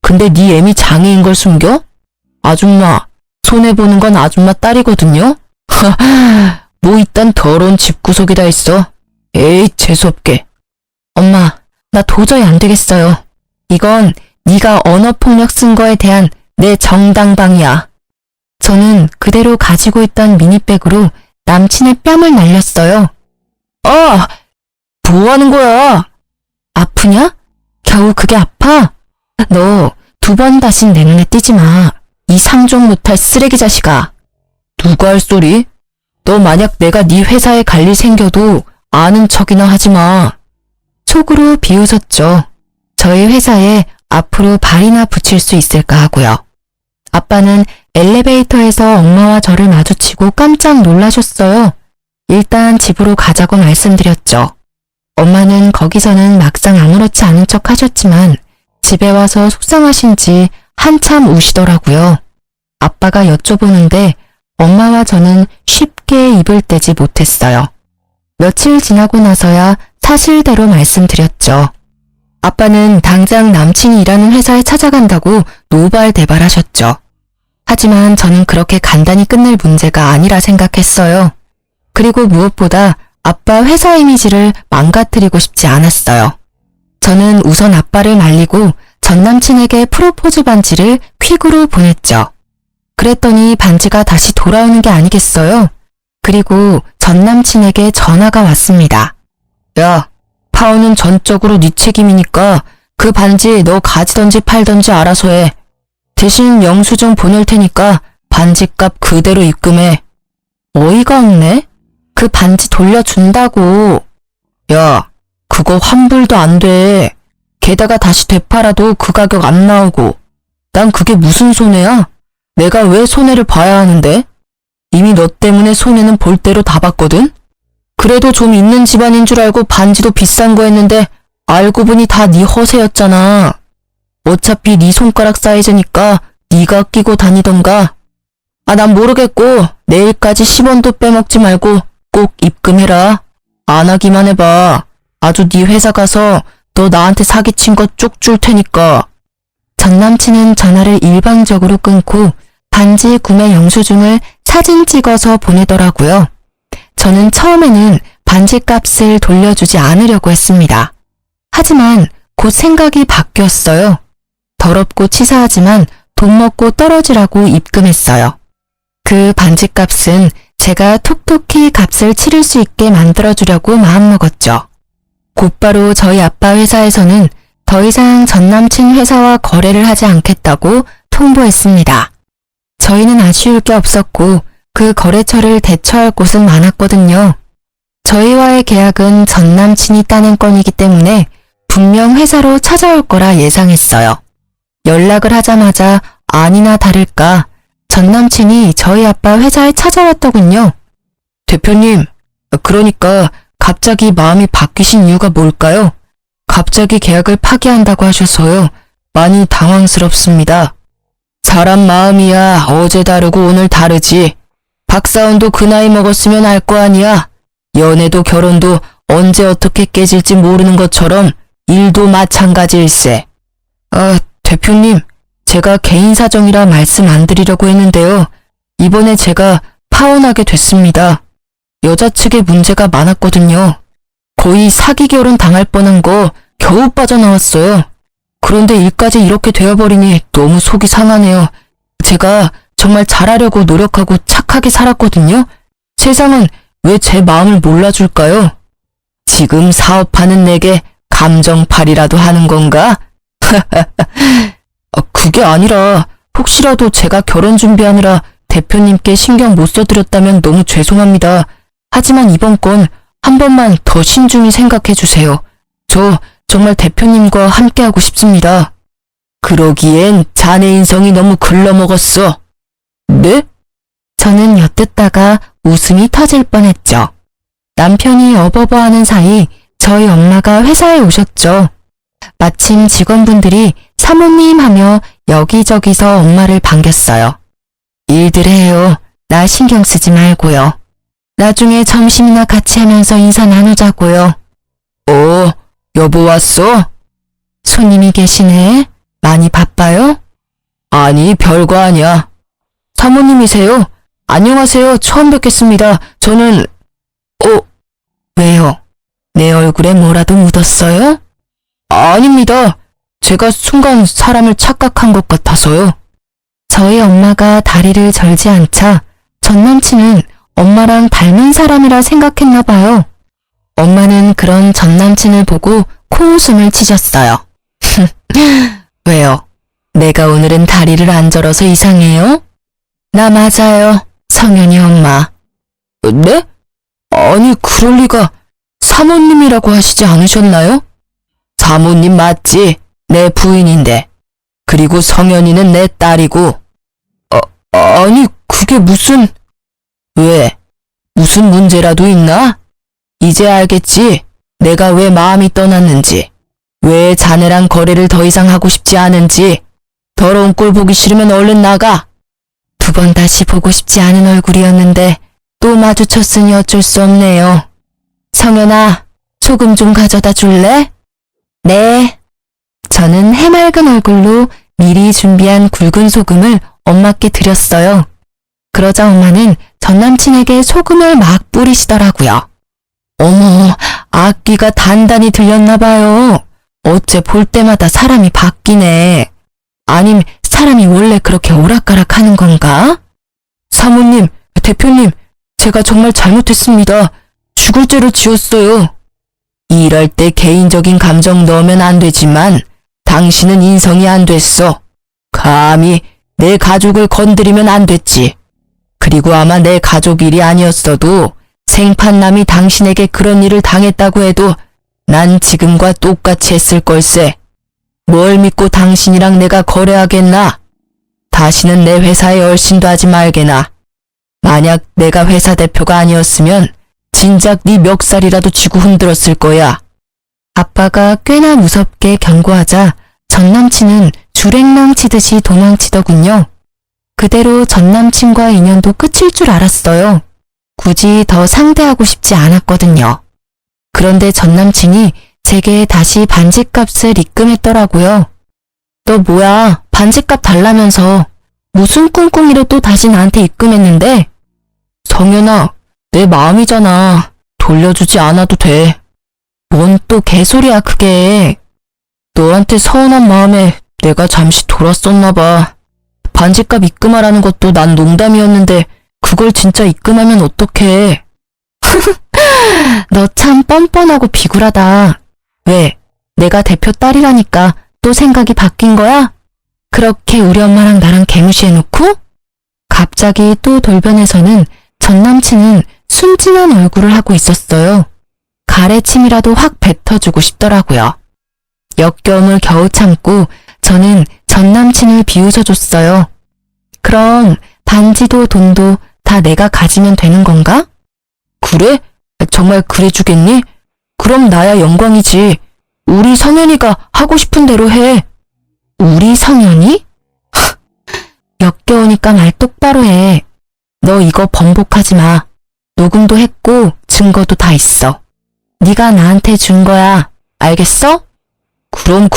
근데 네 애미 장애인 걸 숨겨? 아줌마, 손해보는 건 아줌마 딸이거든요? 뭐 이딴 더러운 집구석이다 있어. 에이, 재수없게. 엄마, 나 도저히 안 되겠어요. 이건 네가 언어폭력 쓴 거에 대한 내 정당방위야. 저는 그대로 가지고 있던 미니백으로 남친의 뺨을 날렸어요. 뭐 하는 거야? 아프냐? 겨우 그게 아파? 너 2번 다신 내 눈에 띄지 마. 이 상종 못할 쓰레기 자식아. 누가 할 소리? 너 만약 내가 네 회사에 갈 일 생겨도 아는 척이나 하지 마. 속으로 비웃었죠. 저희 회사에 앞으로 발이나 붙일 수 있을까 하고요. 아빠는 엘리베이터에서 엄마와 저를 마주치고 깜짝 놀라셨어요. 일단 집으로 가자고 말씀드렸죠. 엄마는 거기서는 막상 아무렇지 않은 척 하셨지만 집에 와서 속상하신지 한참 우시더라고요. 아빠가 여쭤보는데 엄마와 저는 쉽게 입을 떼지 못했어요. 며칠 지나고 나서야 사실대로 말씀드렸죠. 아빠는 당장 남친이 일하는 회사에 찾아간다고 노발대발하셨죠. 하지만 저는 그렇게 간단히 끝낼 문제가 아니라 생각했어요. 그리고 무엇보다 아빠 회사 이미지를 망가뜨리고 싶지 않았어요. 저는 우선 아빠를 말리고 전 남친에게 프로포즈 반지를 퀵으로 보냈죠. 그랬더니 반지가 다시 돌아오는 게 아니겠어요? 그리고 전 남친에게 전화가 왔습니다. 야, 파혼은 전적으로 네 책임이니까 그 반지 너 가지던지 팔던지 알아서 해. 대신 영수증 보낼 테니까 반지값 그대로 입금해. 어이가 없네? 그 반지 돌려준다고. 야, 그거 환불도 안 돼. 게다가 다시 되팔아도 그 가격 안 나오고. 난 그게 무슨 손해야? 내가 왜 손해를 봐야 하는데? 이미 너 때문에 손해는 볼 대로 다 봤거든? 그래도 좀 있는 집안인 줄 알고 반지도 비싼 거 했는데 알고 보니 다 네 허세였잖아. 어차피 네 손가락 사이즈니까 네가 끼고 다니던가. 아, 난 모르겠고 내일까지 10원도 빼먹지 말고 꼭 입금해라. 안 하기만 해봐. 아주 네 회사 가서 너 나한테 사기친 거 쪽 줄 테니까. 전 남친은 전화를 일방적으로 끊고 반지 구매 영수증을 사진 찍어서 보내더라고요. 저는 처음에는 반지 값을 돌려주지 않으려고 했습니다. 하지만 곧 생각이 바뀌었어요. 더럽고 치사하지만 돈 먹고 떨어지라고 입금했어요. 그 반지 값은 제가 톡톡히 값을 치를 수 있게 만들어주려고 마음먹었죠. 곧바로 저희 아빠 회사에서는 더 이상 전 남친 회사와 거래를 하지 않겠다고 통보했습니다. 저희는 아쉬울 게 없었고 그 거래처를 대처할 곳은 많았거든요. 저희와의 계약은 전 남친이 따낸 건이기 때문에 분명 회사로 찾아올 거라 예상했어요. 연락을 하자마자 아니나 다를까 전 남친이 저희 아빠 회사에 찾아왔더군요. 대표님, 그러니까 갑자기 마음이 바뀌신 이유가 뭘까요? 갑자기 계약을 파기한다고 하셔서요. 많이 당황스럽습니다. 사람 마음이야 어제 다르고 오늘 다르지. 박사원도 그 나이 먹었으면 알 거 아니야. 연애도 결혼도 언제 어떻게 깨질지 모르는 것처럼 일도 마찬가지일세. 대표님, 제가 개인 사정이라 말씀 안 드리려고 했는데요. 이번에 제가 파혼하게 됐습니다. 여자 측에 문제가 많았거든요. 거의 사기 결혼 당할 뻔한 거 겨우 빠져나왔어요. 그런데 일까지 이렇게 되어버리니 너무 속이 상하네요. 제가 정말 잘하려고 노력하고 착하게 살았거든요. 세상은 왜 제 마음을 몰라줄까요? 지금 사업하는 내게 감정팔이라도 하는 건가? 그게 아니라 혹시라도 제가 결혼 준비하느라 대표님께 신경 못 써드렸다면 너무 죄송합니다. 하지만 이번 건 한 번만 더 신중히 생각해 주세요. 저 정말 대표님과 함께하고 싶습니다. 그러기엔 자네 인성이 너무 글러먹었어. 네? 저는 엿듣다가 웃음이 터질 뻔했죠. 남편이 어버버하는 사이 저희 엄마가 회사에 오셨죠. 마침 직원분들이 사모님 하며 여기저기서 엄마를 반겼어요. 일들 해요. 나 신경 쓰지 말고요. 나중에 점심이나 같이 하면서 인사 나누자고요. 여보 왔어? 손님이 계시네. 많이 바빠요? 아니, 별거 아니야. 사모님이세요? 안녕하세요. 처음 뵙겠습니다. 저는... 왜요? 내 얼굴에 뭐라도 묻었어요? 아닙니다. 제가 순간 사람을 착각한 것 같아서요. 저희 엄마가 다리를 절지 않자 전 남친은 엄마랑 닮은 사람이라 생각했나 봐요. 엄마는 그런 전 남친을 보고 코웃음을 치셨어요. 왜요? 내가 오늘은 다리를 안 절어서 이상해요? 나 맞아요. 성현이 엄마. 네? 아니, 그럴 리가. 사모님이라고 하시지 않으셨나요? 사모님 맞지? 내 부인인데. 그리고 성현이는 내 딸이고. 아니, 그게 무슨... 왜? 무슨 문제라도 있나? 이제 알겠지? 내가 왜 마음이 떠났는지. 왜 자네랑 거래를 더 이상 하고 싶지 않은지. 더러운 꼴 보기 싫으면 얼른 나가. 두 번 다시 보고 싶지 않은 얼굴이었는데 또 마주쳤으니 어쩔 수 없네요. 성현아, 소금 좀 가져다 줄래? 네. 저는 해맑은 얼굴로 미리 준비한 굵은 소금을 엄마께 드렸어요. 그러자 엄마는 전 남친에게 소금을 막 뿌리시더라고요. 어머, 악기가 단단히 들렸나 봐요. 어째 볼 때마다 사람이 바뀌네. 아님 사람이 원래 그렇게 오락가락 하는 건가? 사모님, 대표님, 제가 정말 잘못했습니다. 죽을 죄로 지었어요. 이럴 때 개인적인 감정 넣으면 안 되지만 당신은 인성이 안 됐어. 감히 내 가족을 건드리면 안 됐지. 그리고 아마 내 가족 일이 아니었어도 생판남이 당신에게 그런 일을 당했다고 해도 난 지금과 똑같이 했을 걸세. 뭘 믿고 당신이랑 내가 거래하겠나? 다시는 내 회사에 얼씬도 하지 말게나. 만약 내가 회사 대표가 아니었으면 진작 네 멱살이라도 쥐고 흔들었을 거야. 아빠가 꽤나 무섭게 경고하자 전 남친은 주랭랑 치듯이 도망치더군요. 그대로 전 남친과 인연도 끝일 줄 알았어요. 굳이 더 상대하고 싶지 않았거든요. 그런데 전 남친이 제게 다시 반지값을 입금했더라고요. 너 뭐야, 반지값 달라면서 무슨 꿍꿍이를 또 다시 나한테 입금했는데? 성현아, 내 마음이잖아. 돌려주지 않아도 돼. 뭔 또 개소리야 그게. 너한테 서운한 마음에 내가 잠시 돌았었나 봐. 반지값 입금하라는 것도 난 농담이었는데 그걸 진짜 입금하면 어떡해. 너 참 뻔뻔하고 비굴하다. 왜? 내가 대표 딸이라니까 또 생각이 바뀐 거야? 그렇게 우리 엄마랑 나랑 개무시해놓고? 갑자기 또 돌변해서는 전 남친은 순진한 얼굴을 하고 있었어요. 가래침이라도 확 뱉어주고 싶더라고요. 역겨움을 겨우 참고 저는 전 남친을 비웃어줬어요. 그럼 반지도 돈도 다 내가 가지면 되는 건가? 그래? 정말 그래 주겠니? 그럼 나야 영광이지. 우리 성현이가 하고 싶은 대로 해. 우리 성현이? 역겨우니까 말 똑바로 해. 너 이거 번복하지 마. 녹음도 했고 증거도 다 있어. 네가 나한테 준 거야. 알겠어? 그럼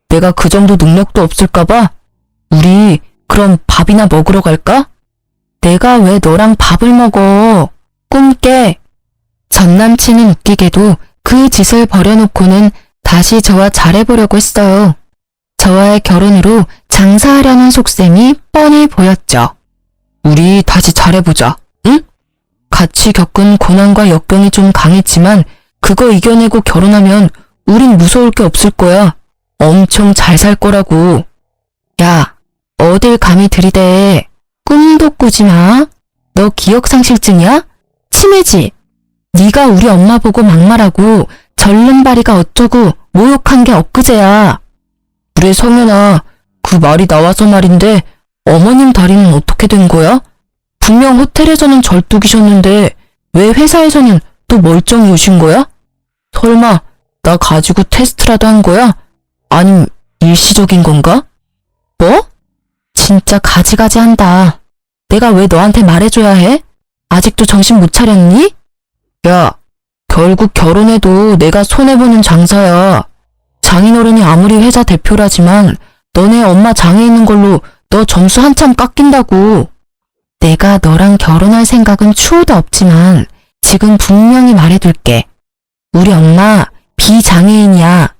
내가 그 정도 능력도 없을까 봐. 우리 그럼 밥이나 먹으러 갈까? 내가 왜 너랑 밥을 먹어. 꿈 깨. 전 남친은 웃기게도 그 짓을 버려놓고는 다시 저와 잘해보려고 했어요. 저와의 결혼으로 장사하려는 속셈이 뻔히 보였죠. 우리 다시 잘해보자, 응? 같이 겪은 고난과 역경이 좀 강했지만 그거 이겨내고 결혼하면 우린 무서울 게 없을 거야. 엄청 잘 살 거라고. 야, 어딜 감히 들이대. 꿈도 꾸지 마. 너 기억상실증이야? 치매지? 네가 우리 엄마 보고 막말하고 절름발이가 어쩌고 모욕한 게 엊그제야. 그래 성현아, 그 말이 나와서 말인데 어머님 다리는 어떻게 된 거야? 분명 호텔에서는 절뚝이셨는데 왜 회사에서는 또 멀쩡히 오신 거야? 설마 나 가지고 테스트라도 한 거야? 아님 일시적인 건가? 뭐? 진짜 가지가지 한다. 내가 왜 너한테 말해줘야 해? 아직도 정신 못 차렸니? 야, 결국 결혼해도 내가 손해보는 장사야. 장인어른이 아무리 회사 대표라지만 너네 엄마 장에 있는 걸로 너 점수 한참 깎인다고. 내가 너랑 결혼할 생각은 추호도 없지만 지금 분명히 말해둘게. 우리 엄마 비장애인이야.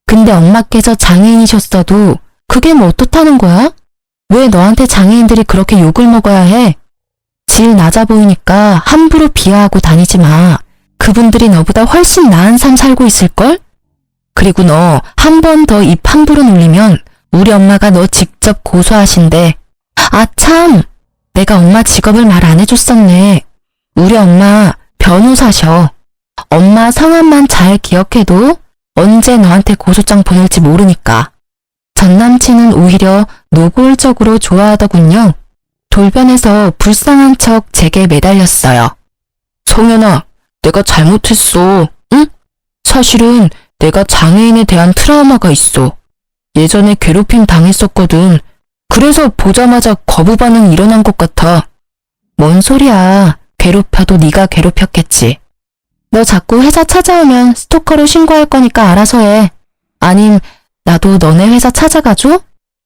근데 엄마께서 장애인이셨어도 그게 뭐 어떻다는 거야? 왜 너한테 장애인들이 그렇게 욕을 먹어야 해? 질 낮아 보이니까 함부로 비하하고 다니지 마. 그분들이 너보다 훨씬 나은 삶 살고 있을걸? 그리고 너 한 번 더 입 함부로 놀리면 우리 엄마가 너 직접 고소하신대. 아 참! 내가 엄마 직업을 말 안 해줬었네. 우리 엄마 변호사셔. 엄마 성함만 잘 기억해도 언제 너한테 고소장 보낼지 모르니까. 전 남친은 오히려 노골적으로 좋아하더군요. 돌변해서 불쌍한 척 제게 매달렸어요. 성현아, 내가 잘못했어. 응? 사실은 내가 장애인에 대한 트라우마가 있어. 예전에 괴롭힘 당했었거든. 그래서 보자마자 거부 반응이 일어난 것 같아. 뭔 소리야. 괴롭혀도 네가 괴롭혔겠지. 너 자꾸 회사 찾아오면 스토커로 신고할 거니까 알아서 해. 아님 나도 너네 회사 찾아가줘?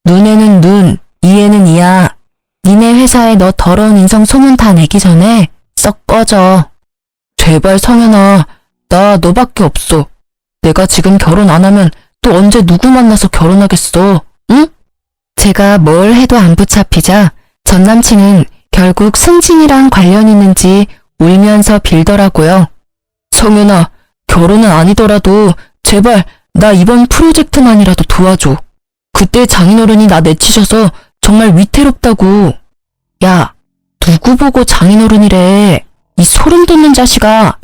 눈에는 눈, 이에는 이야. 니네 회사에 너 더러운 인성 소문 다 내기 전에 썩 꺼져. 제발 성현아, 나 너밖에 없어. 내가 지금 결혼 안 하면 또 언제 누구 만나서 결혼하겠어, 응? 제가 뭘 해도 안 붙잡히자 전 남친은 결국 승진이랑 관련 있는지 울면서 빌더라고요. 성현아, 결혼은 아니더라도 제발 나 이번 프로젝트만이라도 도와줘. 그때 장인어른이 나 내치셔서 정말 위태롭다고. 야, 누구 보고 장인어른이래. 이 소름 돋는 자식아.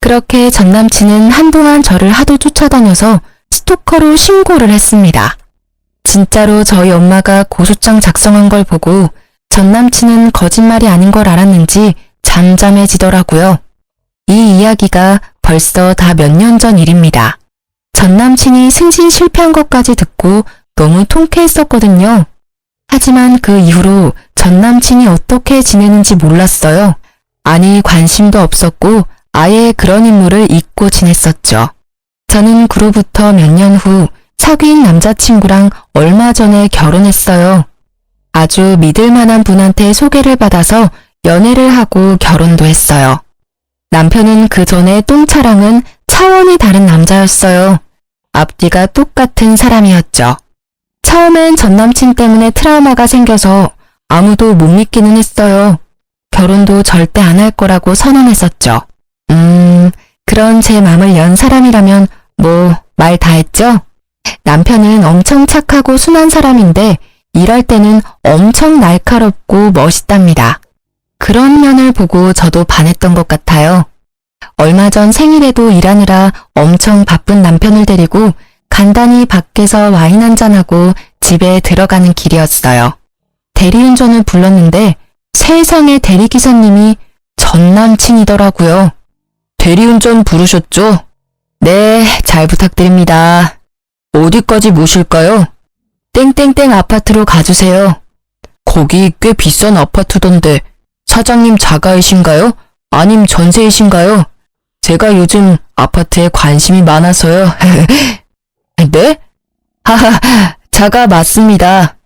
그렇게 전 남친은 한동안 저를 하도 쫓아다녀서 스토커로 신고를 했습니다. 진짜로 저희 엄마가 고소장 작성한 걸 보고 전 남친은 거짓말이 아닌 걸 알았는지 잠잠해지더라고요. 이 이야기가 벌써 다 몇 년 전 일입니다. 전 남친이 승진 실패한 것까지 듣고 너무 통쾌했었거든요. 하지만 그 이후로 전 남친이 어떻게 지내는지 몰랐어요. 아니 관심도 없었고 아예 그런 인물을 잊고 지냈었죠. 저는 그로부터 몇 년 후 사귄 남자친구랑 얼마 전에 결혼했어요. 아주 믿을 만한 분한테 소개를 받아서 연애를 하고 결혼도 했어요. 남편은 그 전에 똥차랑은 차원이 다른 남자였어요. 앞뒤가 똑같은 사람이었죠. 처음엔 전 남친 때문에 트라우마가 생겨서 아무도 못 믿기는 했어요. 결혼도 절대 안 할 거라고 선언했었죠. 그런 제 맘을 연 사람이라면 뭐 말 다 했죠? 남편은 엄청 착하고 순한 사람인데 일할 때는 엄청 날카롭고 멋있답니다. 그런 면을 보고 저도 반했던 것 같아요. 얼마 전 생일에도 일하느라 엄청 바쁜 남편을 데리고 간단히 밖에서 와인 한잔하고 집에 들어가는 길이었어요. 대리운전을 불렀는데 세상에 대리기사님이 전 남친이더라고요. 대리운전 부르셨죠? 네, 잘 부탁드립니다. 어디까지 모실까요? 땡땡땡 아파트로 가주세요. 거기 꽤 비싼 아파트던데 사장님 자가이신가요? 아님 전세이신가요? 제가 요즘 아파트에 관심이 많아서요. 네? 하하, 자가 맞습니다.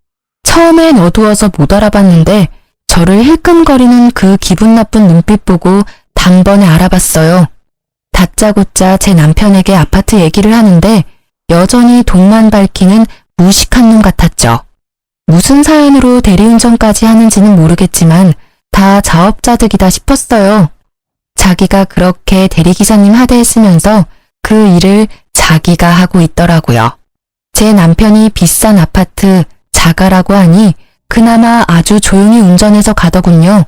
처음엔 어두워서 못 알아봤는데 저를 힐끔거리는 그 기분 나쁜 눈빛 보고 단번에 알아봤어요. 다짜고짜 제 남편에게 아파트 얘기를 하는데 여전히 돈만 밝히는 무식한 놈 같았죠. 무슨 사연으로 대리운전까지 하는지는 모르겠지만 다 자업자득이다 싶었어요. 자기가 그렇게 대리기사님 하대했으면서 그 일을 자기가 하고 있더라고요. 제 남편이 비싼 아파트 자가라고 하니 그나마 아주 조용히 운전해서 가더군요.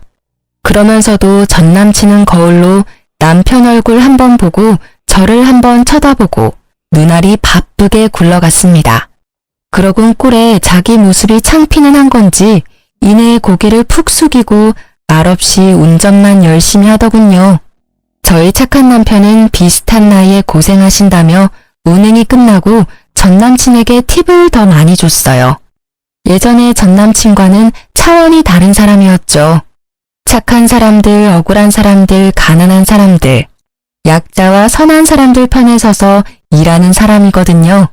그러면서도 전 남친은 거울로 남편 얼굴 한번 보고 저를 한번 쳐다보고 눈알이 바쁘게 굴러갔습니다. 그러곤 꼴에 자기 모습이 창피는 한 건지 이내에 고개를 푹 숙이고 말없이 운전만 열심히 하더군요. 저희 착한 남편은 비슷한 나이에 고생하신다며 운행이 끝나고 전 남친에게 팁을 더 많이 줬어요. 예전에 전 남친과는 차원이 다른 사람이었죠. 착한 사람들, 억울한 사람들, 가난한 사람들, 약자와 선한 사람들 편에 서서 일하는 사람이거든요.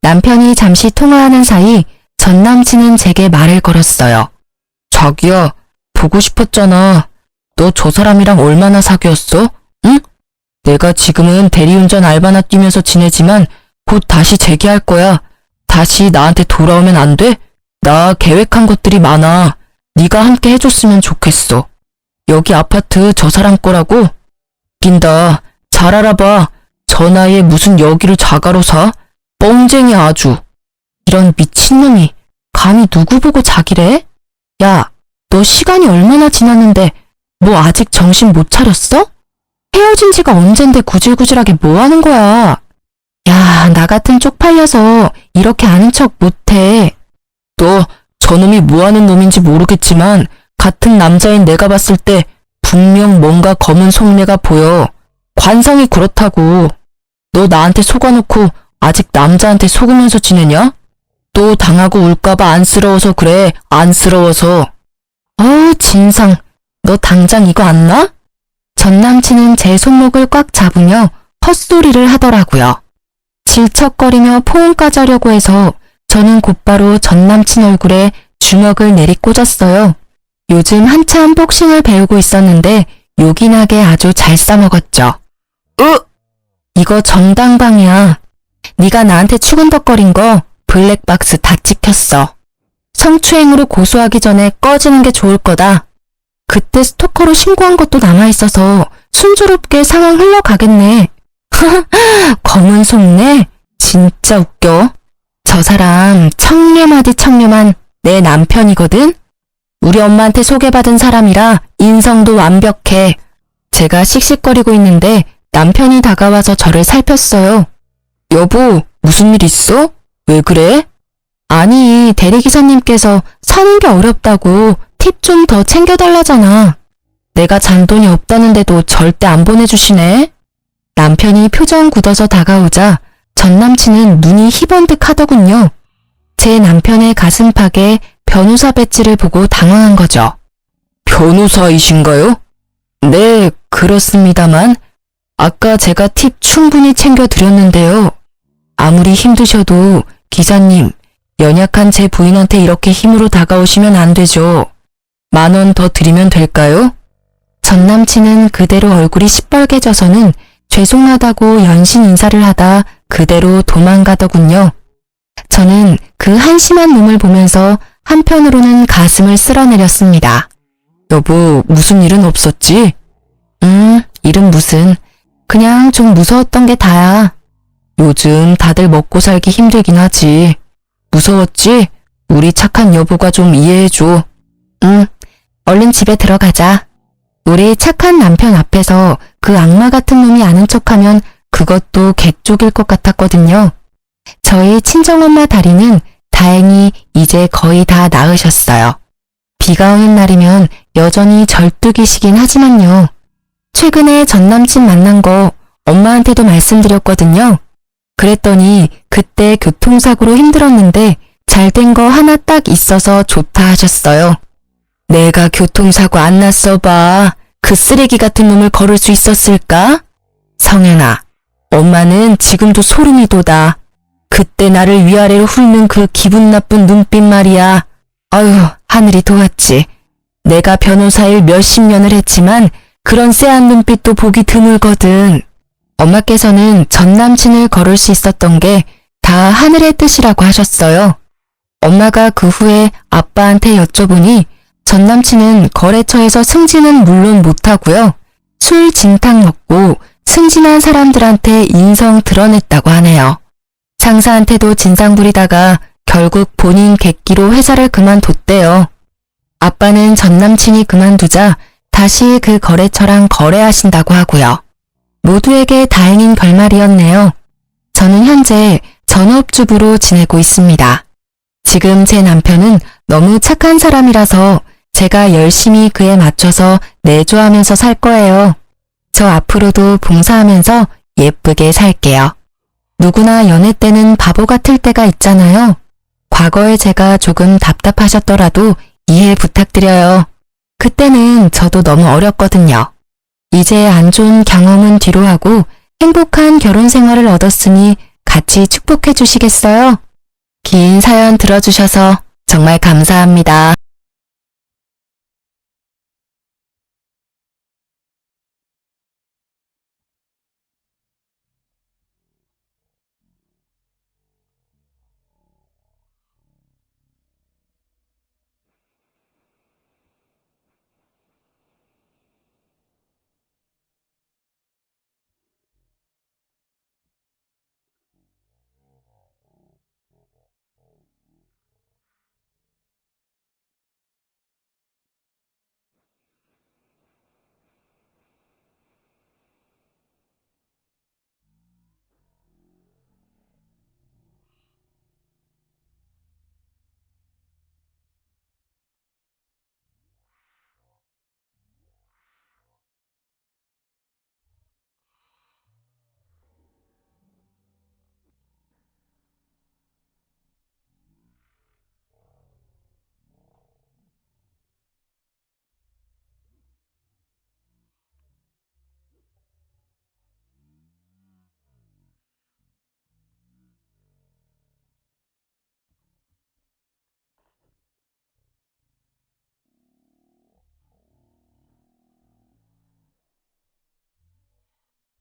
남편이 잠시 통화하는 사이 전 남친은 제게 말을 걸었어요. 자기야, 보고 싶었잖아. 너 저 사람이랑 얼마나 사귀었어? 응? 내가 지금은 대리운전 알바나 뛰면서 지내지만 곧 다시 재기할 거야. 다시 나한테 돌아오면 안 돼? 나 계획한 것들이 많아. 네가 함께 해줬으면 좋겠어. 여기 아파트 저 사람 거라고? 웃긴다. 잘 알아봐. 저 나이에 무슨 여기를 자가로 사? 뻥쟁이 아주. 이런 미친놈이 감히 누구 보고 자기래? 야, 너 시간이 얼마나 지났는데 뭐 아직 정신 못 차렸어? 헤어진 지가 언젠데 구질구질하게 뭐 하는 거야? 야, 나 같은 쪽팔려서 이렇게 아는 척 못해. 너 저놈이 뭐 하는 놈인지 모르겠지만 같은 남자인 내가 봤을 때 분명 뭔가 검은 속내가 보여. 관상이 그렇다고. 너 나한테 속아놓고 아직 남자한테 속으면서 지내냐? 또 당하고 울까봐 안쓰러워서 그래. 안쓰러워서. 진상. 너 당장 이거 안 나? 전 남친은 제 손목을 꽉 잡으며 헛소리를 하더라고요. 질척거리며 포옹까지 하려고 해서 저는 곧바로 전 남친 얼굴에 주먹을 내리꽂았어요. 요즘 한참 복싱을 배우고 있었는데 요긴하게 아주 잘 싸먹었죠. 이거 정당방이야. 네가 나한테 추근덕거린 거 블랙박스 다 찍혔어. 성추행으로 고소하기 전에 꺼지는 게 좋을 거다. 그때 스토커로 신고한 것도 남아있어서 순조롭게 상황 흘러가겠네. 검은 속내? 진짜 웃겨. 저 사람 청렴하디 청렴한 내 남편이거든? 우리 엄마한테 소개받은 사람이라 인성도 완벽해. 제가 씩씩거리고 있는데 남편이 다가와서 저를 살폈어요. 여보, 무슨 일 있어? 왜 그래? 아니, 대리기사님께서 사는 게 어렵다고 팁 좀 더 챙겨달라잖아. 내가 잔돈이 없다는데도 절대 안 보내주시네. 남편이 표정 굳어서 다가오자 전 남친은 눈이 희번득 하더군요. 제 남편의 가슴팍에 변호사 배지를 보고 당황한 거죠. 변호사이신가요? 네, 그렇습니다만 아까 제가 팁 충분히 챙겨드렸는데요. 아무리 힘드셔도 기사님, 연약한 제 부인한테 이렇게 힘으로 다가오시면 안 되죠. 10,000원 더 드리면 될까요? 전 남친은 그대로 얼굴이 시뻘개져서는 죄송하다고 연신 인사를 하다 그대로 도망가더군요. 저는 그 한심한 놈을 보면서 한편으로는 가슴을 쓸어내렸습니다. 여보, 무슨 일은 없었지? 일은 무슨. 그냥 좀 무서웠던 게 다야. 요즘 다들 먹고 살기 힘들긴 하지. 무서웠지? 우리 착한 여보가 좀 이해해줘. 얼른 집에 들어가자. 우리 착한 남편 앞에서 그 악마 같은 놈이 아는 척하면 그것도 개쪽일 것 같았거든요. 저희 친정엄마 다리는 다행히 이제 거의 다 나으셨어요. 비가 오는 날이면 여전히 절뚝이시긴 하지만요. 최근에 전 남친 만난 거 엄마한테도 말씀드렸거든요. 그랬더니 그때 교통사고로 힘들었는데 잘된 거 하나 딱 있어서 좋다 하셨어요. 내가 교통사고 안 났어 봐. 그 쓰레기 같은 놈을 걸을 수 있었을까? 성현아, 엄마는 지금도 소름이 돋아. 그때 나를 위아래로 훑는 그 기분 나쁜 눈빛 말이야. 아유, 하늘이 도왔지. 내가 변호사 일 몇십 년을 했지만 그런 쎄한 눈빛도 보기 드물거든. 엄마께서는 전 남친을 걸을 수 있었던 게 다 하늘의 뜻이라고 하셨어요. 엄마가 그 후에 아빠한테 여쭤보니 전 남친은 거래처에서 승진은 물론 못하고요. 술 진탕 먹고 승진한 사람들한테 인성 드러냈다고 하네요. 상사한테도 진상 부리다가 결국 본인 객기로 회사를 그만뒀대요. 아빠는 전 남친이 그만두자 다시 그 거래처랑 거래하신다고 하고요. 모두에게 다행인 결말이었네요. 저는 현재 전업주부로 지내고 있습니다. 지금 제 남편은 너무 착한 사람이라서 제가 열심히 그에 맞춰서 내조하면서 살 거예요. 저 앞으로도 봉사하면서 예쁘게 살게요. 누구나 연애 때는 바보 같을 때가 있잖아요. 과거에 제가 조금 답답하셨더라도 이해 부탁드려요. 그때는 저도 너무 어렸거든요. 이제 안 좋은 경험은 뒤로 하고 행복한 결혼 생활을 얻었으니 같이 축복해 주시겠어요? 긴 사연 들어주셔서 정말 감사합니다.